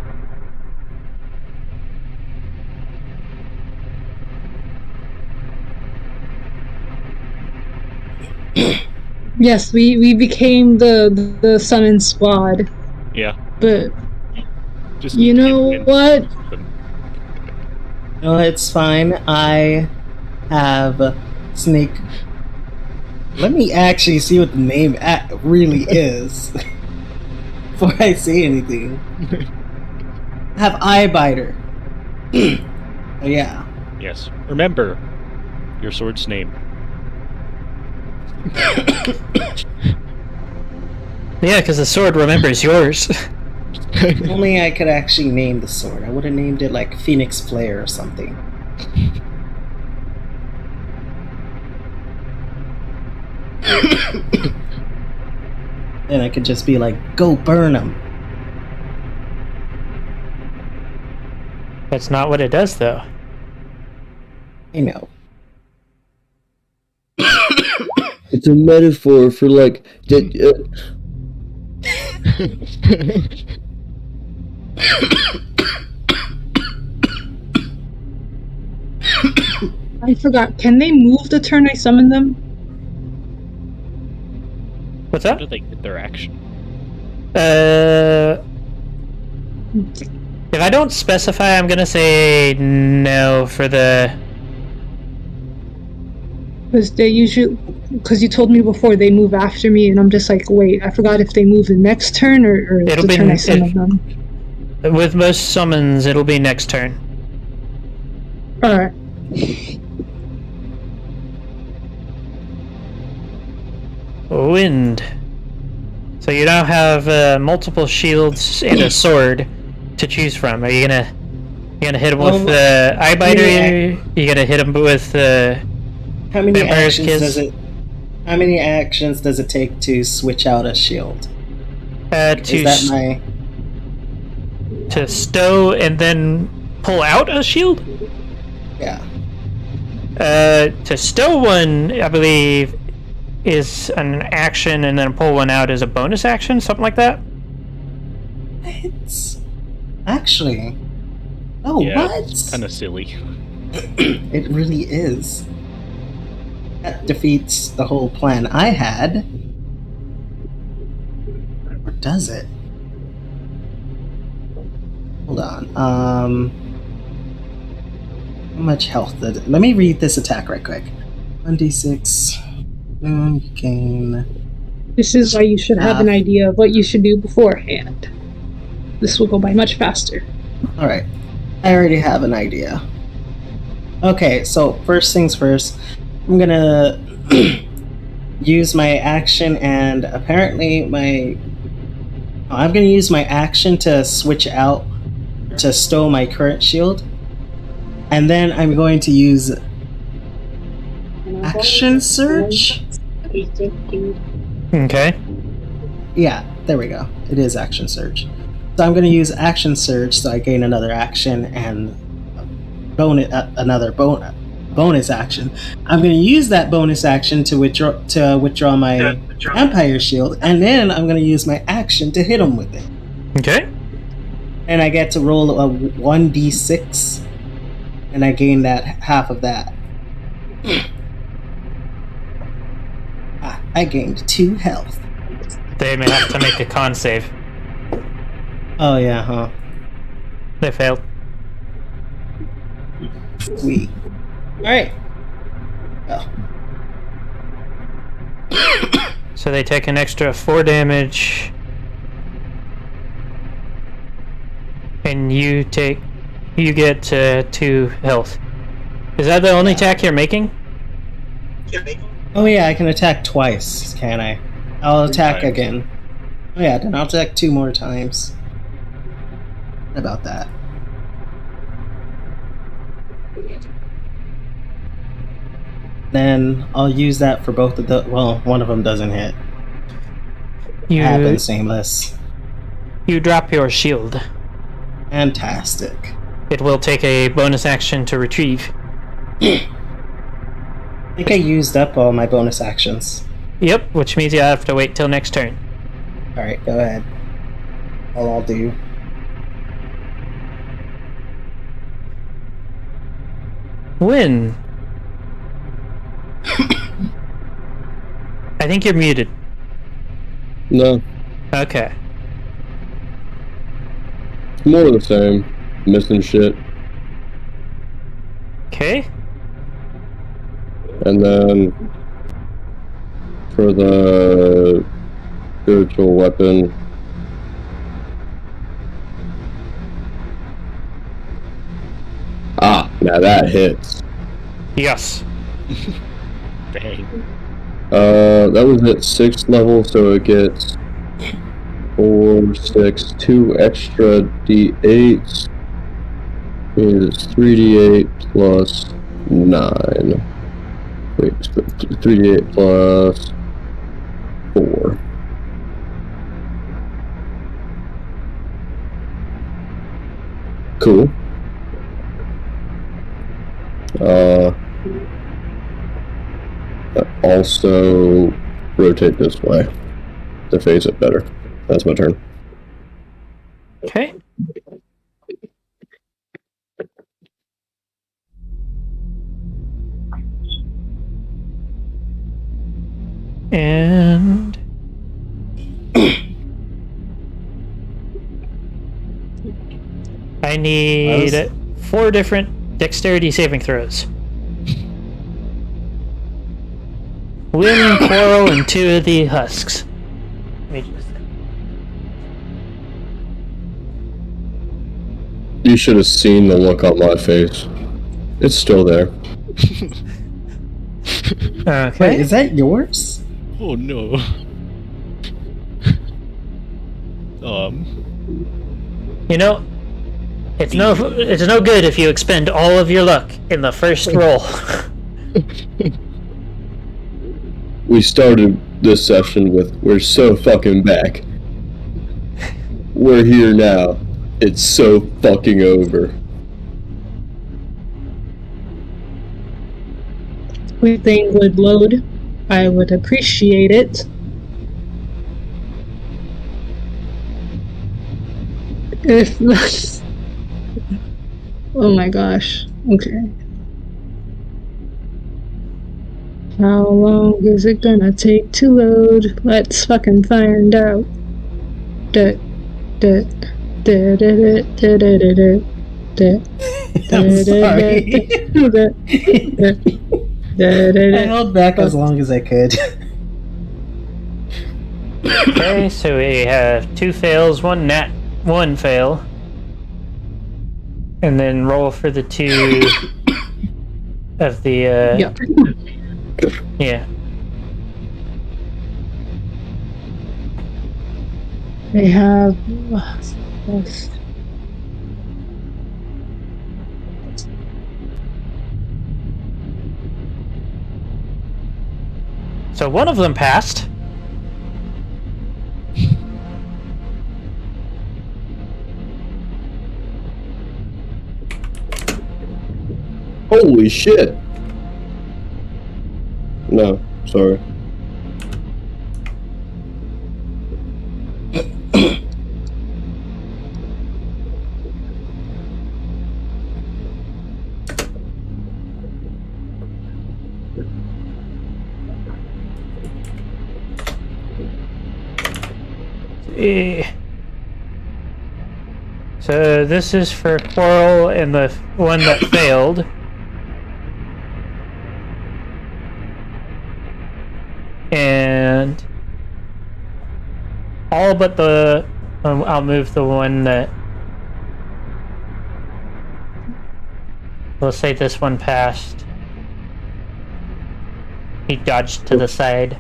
yes, we became the summon squad, Yeah. but Just you know what? No, it's fine. I have Snake. Let me actually see what the name really is before I say anything. I have Eyebiter. Oh, yeah. Yes. Remember your sword's name. Yeah, because the sword remembers yours. If only I could actually name the sword. I would have named it like Phoenix Flare or something. Then I could just be like, go burn them. That's not what it does, though. I know. It's a metaphor for like. I forgot. Can they move the turn I summon them? What's How up? do they get their action? If I don't specify, I'm gonna say no for the. Because they usually, because you told me before they move after me, and I'm just like, wait, I forgot if they move the next turn or It'll the be turn I summon them. With most summons, it'll be next turn. All right. Wind. So you now have multiple shields and a sword to choose from. Are you gonna hit him with the Eyebiter? You gonna hit him with How many Vampire's actions Kiss? does it? How many actions does it take to switch out a shield? Is that my? to stow and then pull out a shield? Yeah. To stow one, I believe, is an action, and then pull one out is a bonus action, something like that. It's actually. Oh, Yeah, what? it's kind of silly. It really is. That defeats the whole plan I had. Or does it? Hold on. How much health did it? Let me read this attack right quick. 1d6. You gain. This is why you should have an idea of what you should do beforehand. This will go by much faster. Alright. I already have an idea. Okay, so first things first. I'm gonna use my action and apparently I'm gonna use my action to switch out to stow my current shield. And then I'm going to use action surge. Okay. Yeah, there we go. It is action surge. So I'm going to use action surge so I gain another action and another bonus action. I'm going to use that bonus action to withdraw my vampire shield, and then I'm gonna use my action to hit him with it. Okay. And I get to roll a 1d6, and I gain that half of that. I gained 2 health. They may have to make a con save. Oh yeah, huh? They failed. Sweet. Alright. Oh. So they take an extra 4 damage. And you get 2 health. Is that the only attack you're making? Oh yeah, I can attack twice, can I? I'll attack again. Oh yeah, then I'll attack 2 more times. How about that? Then I'll use that for both of the. Well, one of them doesn't hit. Happens, seamless. You drop your shield. Fantastic. It will take a bonus action to retrieve. I think I used up all my bonus actions. Yep, which means you have to wait till next turn. Alright, go ahead. All I'll do. Win. I think you're muted. No, Okay. it's more of the same. Missing shit. Okay. And then for the spiritual weapon, now that hits. Yes. Dang. That was at 6th level, so it gets 4, 6, 2 extra d8s is 3d8 plus 9. Wait, 3d8 plus 4. Cool. Also rotate this way to face it better. That's my turn. Okay. And I need 4 different dexterity saving throws. Win, Quarrel, and 2 of the husks. Let me just... You should have seen the look on my face. It's still there. Okay. Wait, is that yours? Oh no. You know, it's no good if you expend all of your luck in the first roll. We started this session with, we're so fucking back. We're here now. It's so fucking over. Everything would load. I would appreciate it. If oh my gosh. Okay. How long is it gonna take to load? Let's fucking find out. Da, da, da, da, da, da, da, da, da. I'm sorry. I held back as long as I could. Okay, so we have 2 fails, 1 fail. And then roll for the 2 of the, Yep. yeah. They have. So one of them passed. Holy shit! No, sorry. see. So this is for Coral and the one that failed. And all but the... I'll move the one that... We'll say this one passed. He dodged to the side.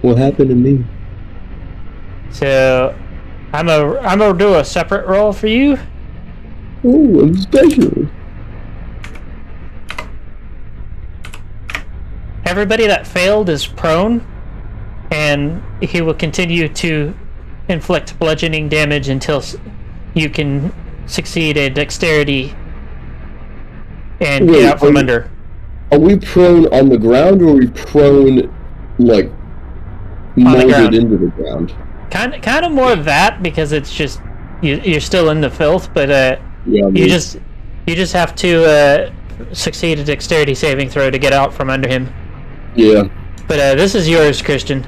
What happened to me? So I'm gonna do a separate roll for you. Oh, I'm special. Everybody that failed is prone, and he will continue to inflict bludgeoning damage until you can succeed a dexterity and Wait, get out from under. Are we prone on the ground, or are we prone, like, molded ground. into the ground? Kind of more of that, because it's just you're still in the filth, but Yeah, you just have to succeed a dexterity saving throw to get out from under him. Yeah. But this is yours, Christian.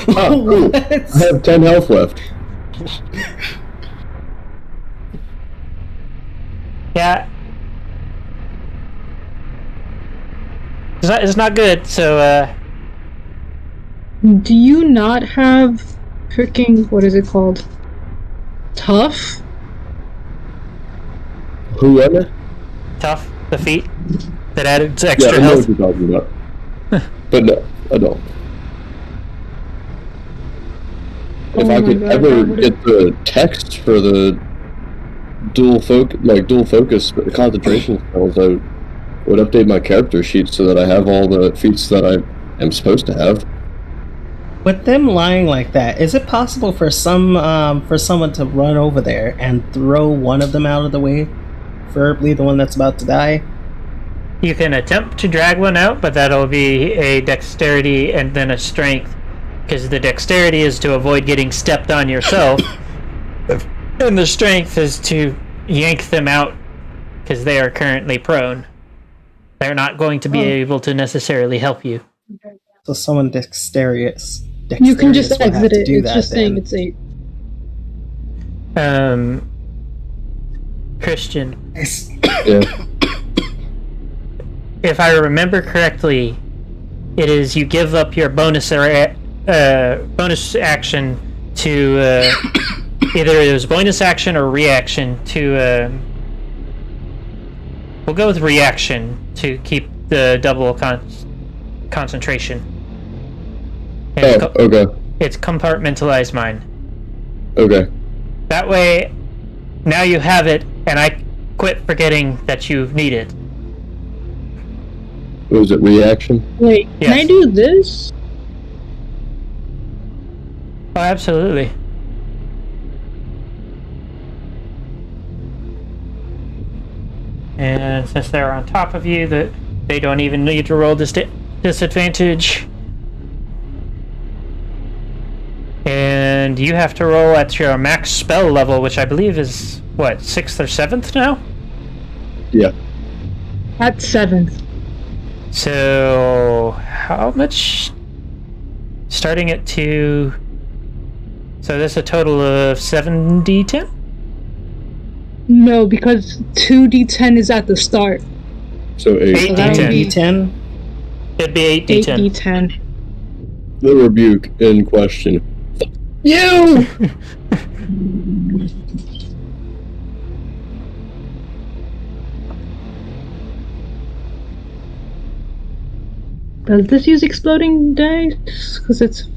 Oh, cool. I have 10 health left. Yeah. It's not good, so Do you not have freaking, what is it called? Tough? Who am I? tough, the feat that added Yeah, extra I know health. what you're talking about. But no, I don't. If I could ever get the text for the dual focus concentration spells, I would update my character sheet so that I have all the feats that I am supposed to have. With them lying like that, is it possible for someone to run over there and throw one of them out of the way? Preferably the one that's about to die? You can attempt to drag one out, but that'll be a dexterity and then a strength, because the dexterity is to avoid getting stepped on yourself, and the strength is to yank them out, because they are currently prone. They're not going to be able to necessarily help you. So someone dexterous You can just will have exit to it. do It's that just saying then. it's 8. Christian, Yeah. if I remember correctly, it is you give up your bonus action to either it was bonus action or reaction to. We'll go with reaction to keep the double concentration. And Okay. It's compartmentalized mind. Okay. That way, now you have it, and I quit forgetting that you need it. What was it, reaction? Wait, can I Yes. do this? Oh, absolutely. And since they're on top of you, that they don't even need to roll disadvantage. And you have to roll at your max spell level, which I believe is, what, 6th or 7th now? Yeah. At 7th. So, how much? Starting at 2. So that's a total of 7d10? No, because 2d10 is at the start. So 8. 8d10. D10? It'd be 8d10. 8d10. The rebuke in question. You! Does this use exploding dice? Because it's...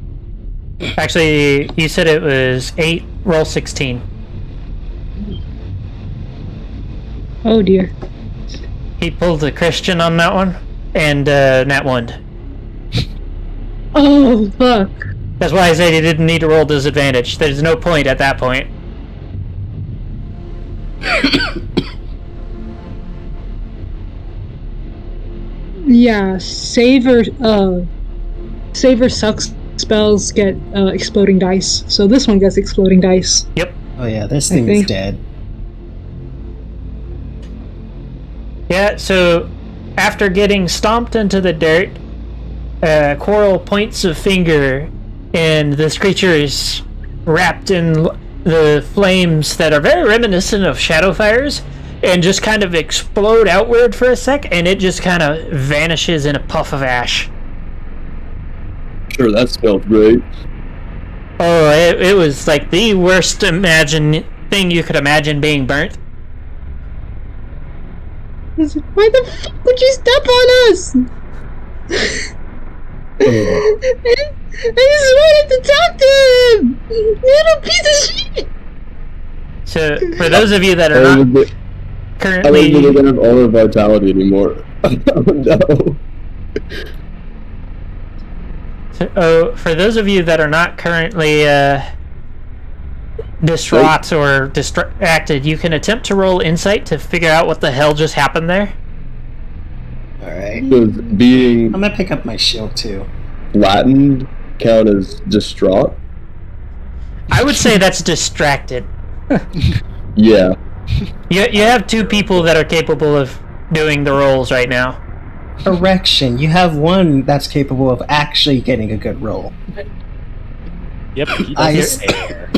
Actually, you said it was 8, roll 16. Oh dear. He pulled a Christian on that one, and Nat 1. Oh, fuck. That's why I said he didn't need to roll disadvantage. There's no point at that point. Yeah, Saver sucks spells get exploding dice. So this one gets exploding dice. Yep. Oh yeah, this I thing's think- dead. Yeah, so after getting stomped into the dirt, Coral points a finger, and this creature is wrapped in the flames that are very reminiscent of shadow fires, and just kind of explode outward for a sec, and it just kind of vanishes in a puff of ash. Sure, that smelled great. Oh, it was like the worst thing you could imagine being burnt. Why the fuck would you step on us? I just wanted to talk to him! Little piece of shit! So, for those of you that I are don't not even currently... have all of vitality anymore. Oh no. For those of you that are not currently distraught or distracted, you can attempt to roll insight to figure out what the hell just happened there. Alright. Does being I'm gonna pick up my shield too. flattened count as distraught? I would say that's distracted. Yeah. You have two people that are capable of doing the rolls right now. Correction, you have one that's capable of actually getting a good roll. Yep, he I- doesn't care.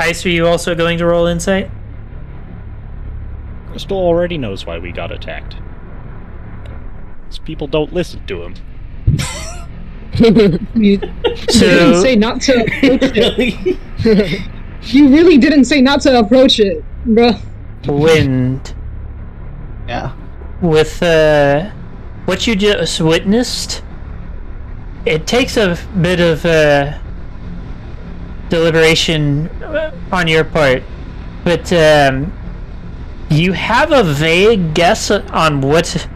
Ice, are you also going to roll insight? Crystal already knows why we got attacked. These people don't listen to him. You didn't say not to approach it. Really? You really didn't say not to approach it, bruh. Wind. Yeah. With what you just witnessed, it takes a bit of deliberation on your part, but you have a vague guess on what,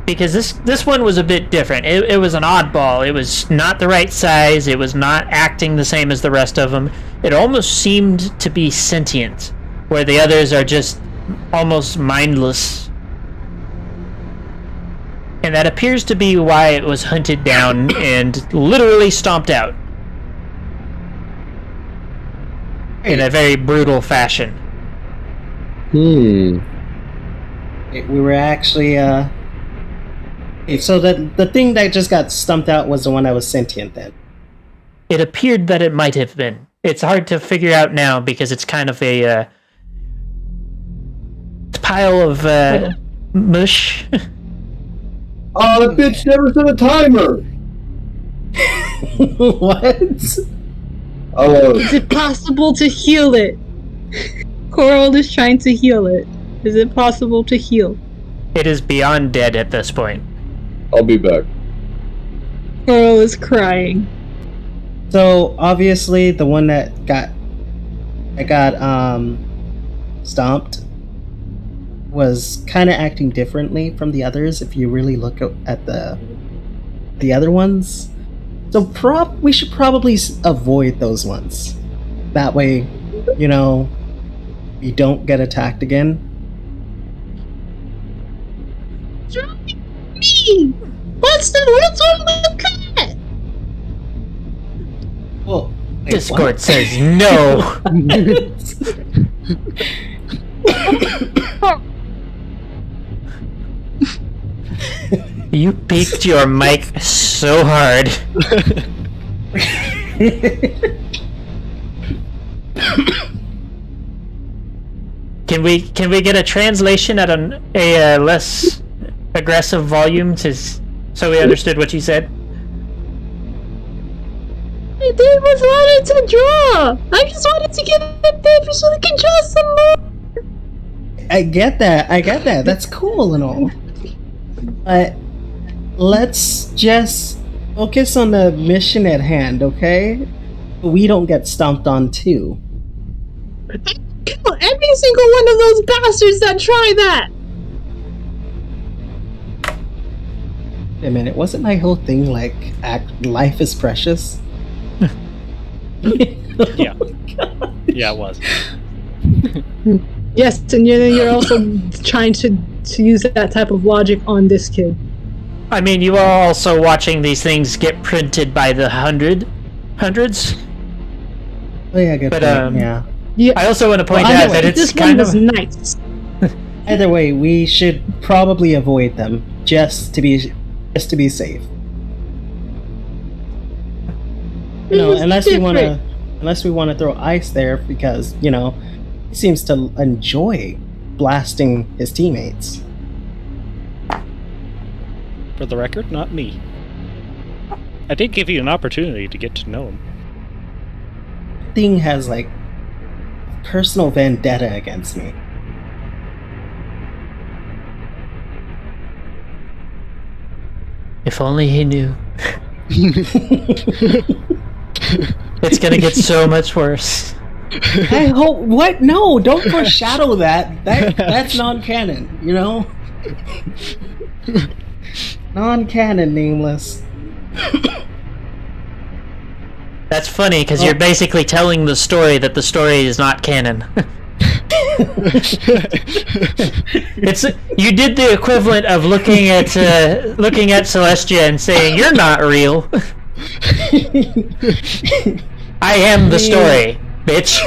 because this one was a bit different. It was an oddball. It was not the right size. It was not acting the same as the rest of them. It almost seemed to be sentient, where the others are just almost mindless. And that appears to be why it was hunted down and literally stomped out. In a very brutal fashion. Hmm. We were actually, okay, so the thing that just got stumped out was the one that was sentient then. It appeared that it might have been. It's hard to figure out now because it's kind of a pile of mush. Oh, that bitch never set a timer! What? Oh, Is it possible to heal it? Coral is trying to heal it. Is it possible to heal? It is beyond dead at this point. I'll be back. Coral is crying. So obviously the one that got stomped was kind of acting differently from the others if you really look at the other ones. So we should probably avoid those ones. That way, you know, you don't get attacked again. Me! What's wrong with cat? Well, wait, Discord what? says no. You peaked your mic so hard. Can we get a translation at a less aggressive volume so we understood what you said? I just wanted to draw. I just wanted to get a paper so we can draw some more. I get that. That's cool and all. But let's just focus on the mission at hand, okay? We don't get stomped on too. Kill every single one of those bastards that try that. Wait a minute, wasn't my whole thing like life is precious? Yeah. Yeah, it was. Yes, and you're also trying to use that type of logic on this kid. I mean, you are also watching these things get printed by the hundreds. Oh yeah, good But, point. Yeah. Yeah. I also want to point Well, out that it's this kind one of was nice. Either way, we should probably avoid them just to be safe. You know, unless we want to throw ice there because, you know, he seems to enjoy blasting his teammates. For the record, not me. I did give you an opportunity to get to know him. Thing has like personal vendetta against me. If only he knew. It's gonna get so much worse. I hope. What? No! Don't foreshadow that. That's non-canon. You know. Non-canon, nameless. That's funny because you're basically telling the story that the story is not canon. It's you did the equivalent of looking at Celestia and saying you're not real. I am the story, bitch.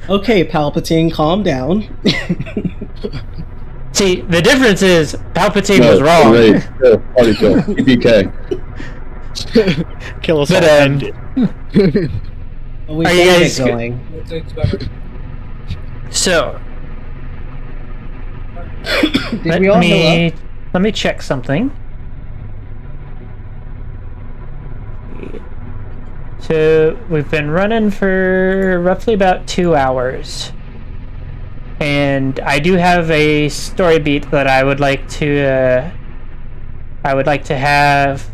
Okay, Palpatine, calm down. See, the difference is Palpatine was wrong. Party kill. EPK. Kill us But, all. End it. We Are can you get guys going. So, Did we all heal up? let me check something. So we've been running for roughly about 2 hours, and I do have a story beat that I would like to have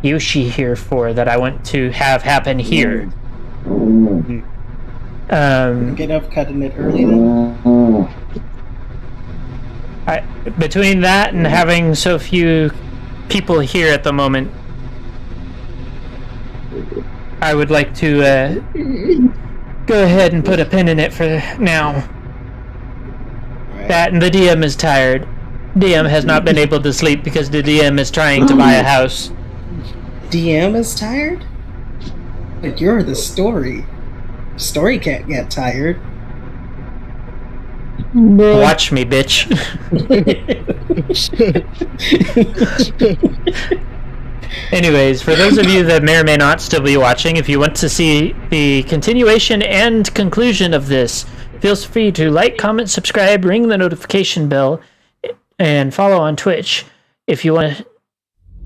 Yoshi here for, that I want to have happen here. Get up cutting it early then. Between that and having so few people here at the moment, I would like to go ahead and put a pin in it for now. Right. That and the DM is tired. DM has not been able to sleep because the DM is trying to buy a house. DM is tired? But you're the story. Story can't get tired. Watch me, bitch. Anyways, for those of you that may or may not still be watching, if you want to see the continuation and conclusion of this, feel free to like, comment, subscribe, ring the notification bell, and follow on Twitch. If you want a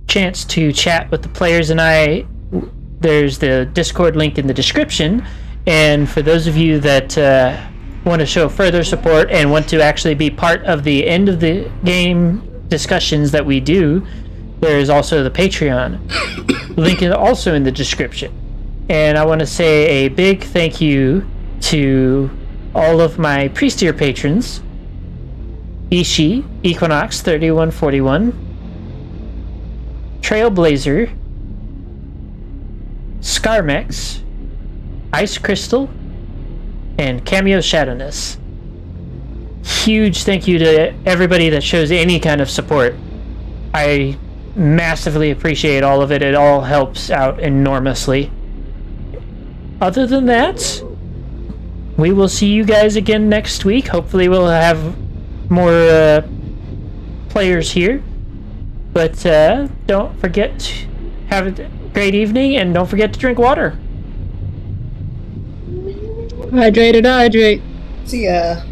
chance to chat with the players and I, there's the Discord link in the description. And for those of you that want to show further support and want to actually be part of the end of the game discussions that we do, there is also the Patreon. Link is also in the description. And I want to say a big thank you to all of my Priest-tier patrons: Ishi, Equinox 3141, Trailblazer, Scarmex, Ice Crystal, and Cameo Shadowness. Huge thank you to everybody that shows any kind of support. I massively appreciate all of it. It all helps out enormously. Other than that, we will see you guys again next week. Hopefully we'll have more players here. But don't forget to have a great evening, and don't forget to drink water. Hydrate. See ya.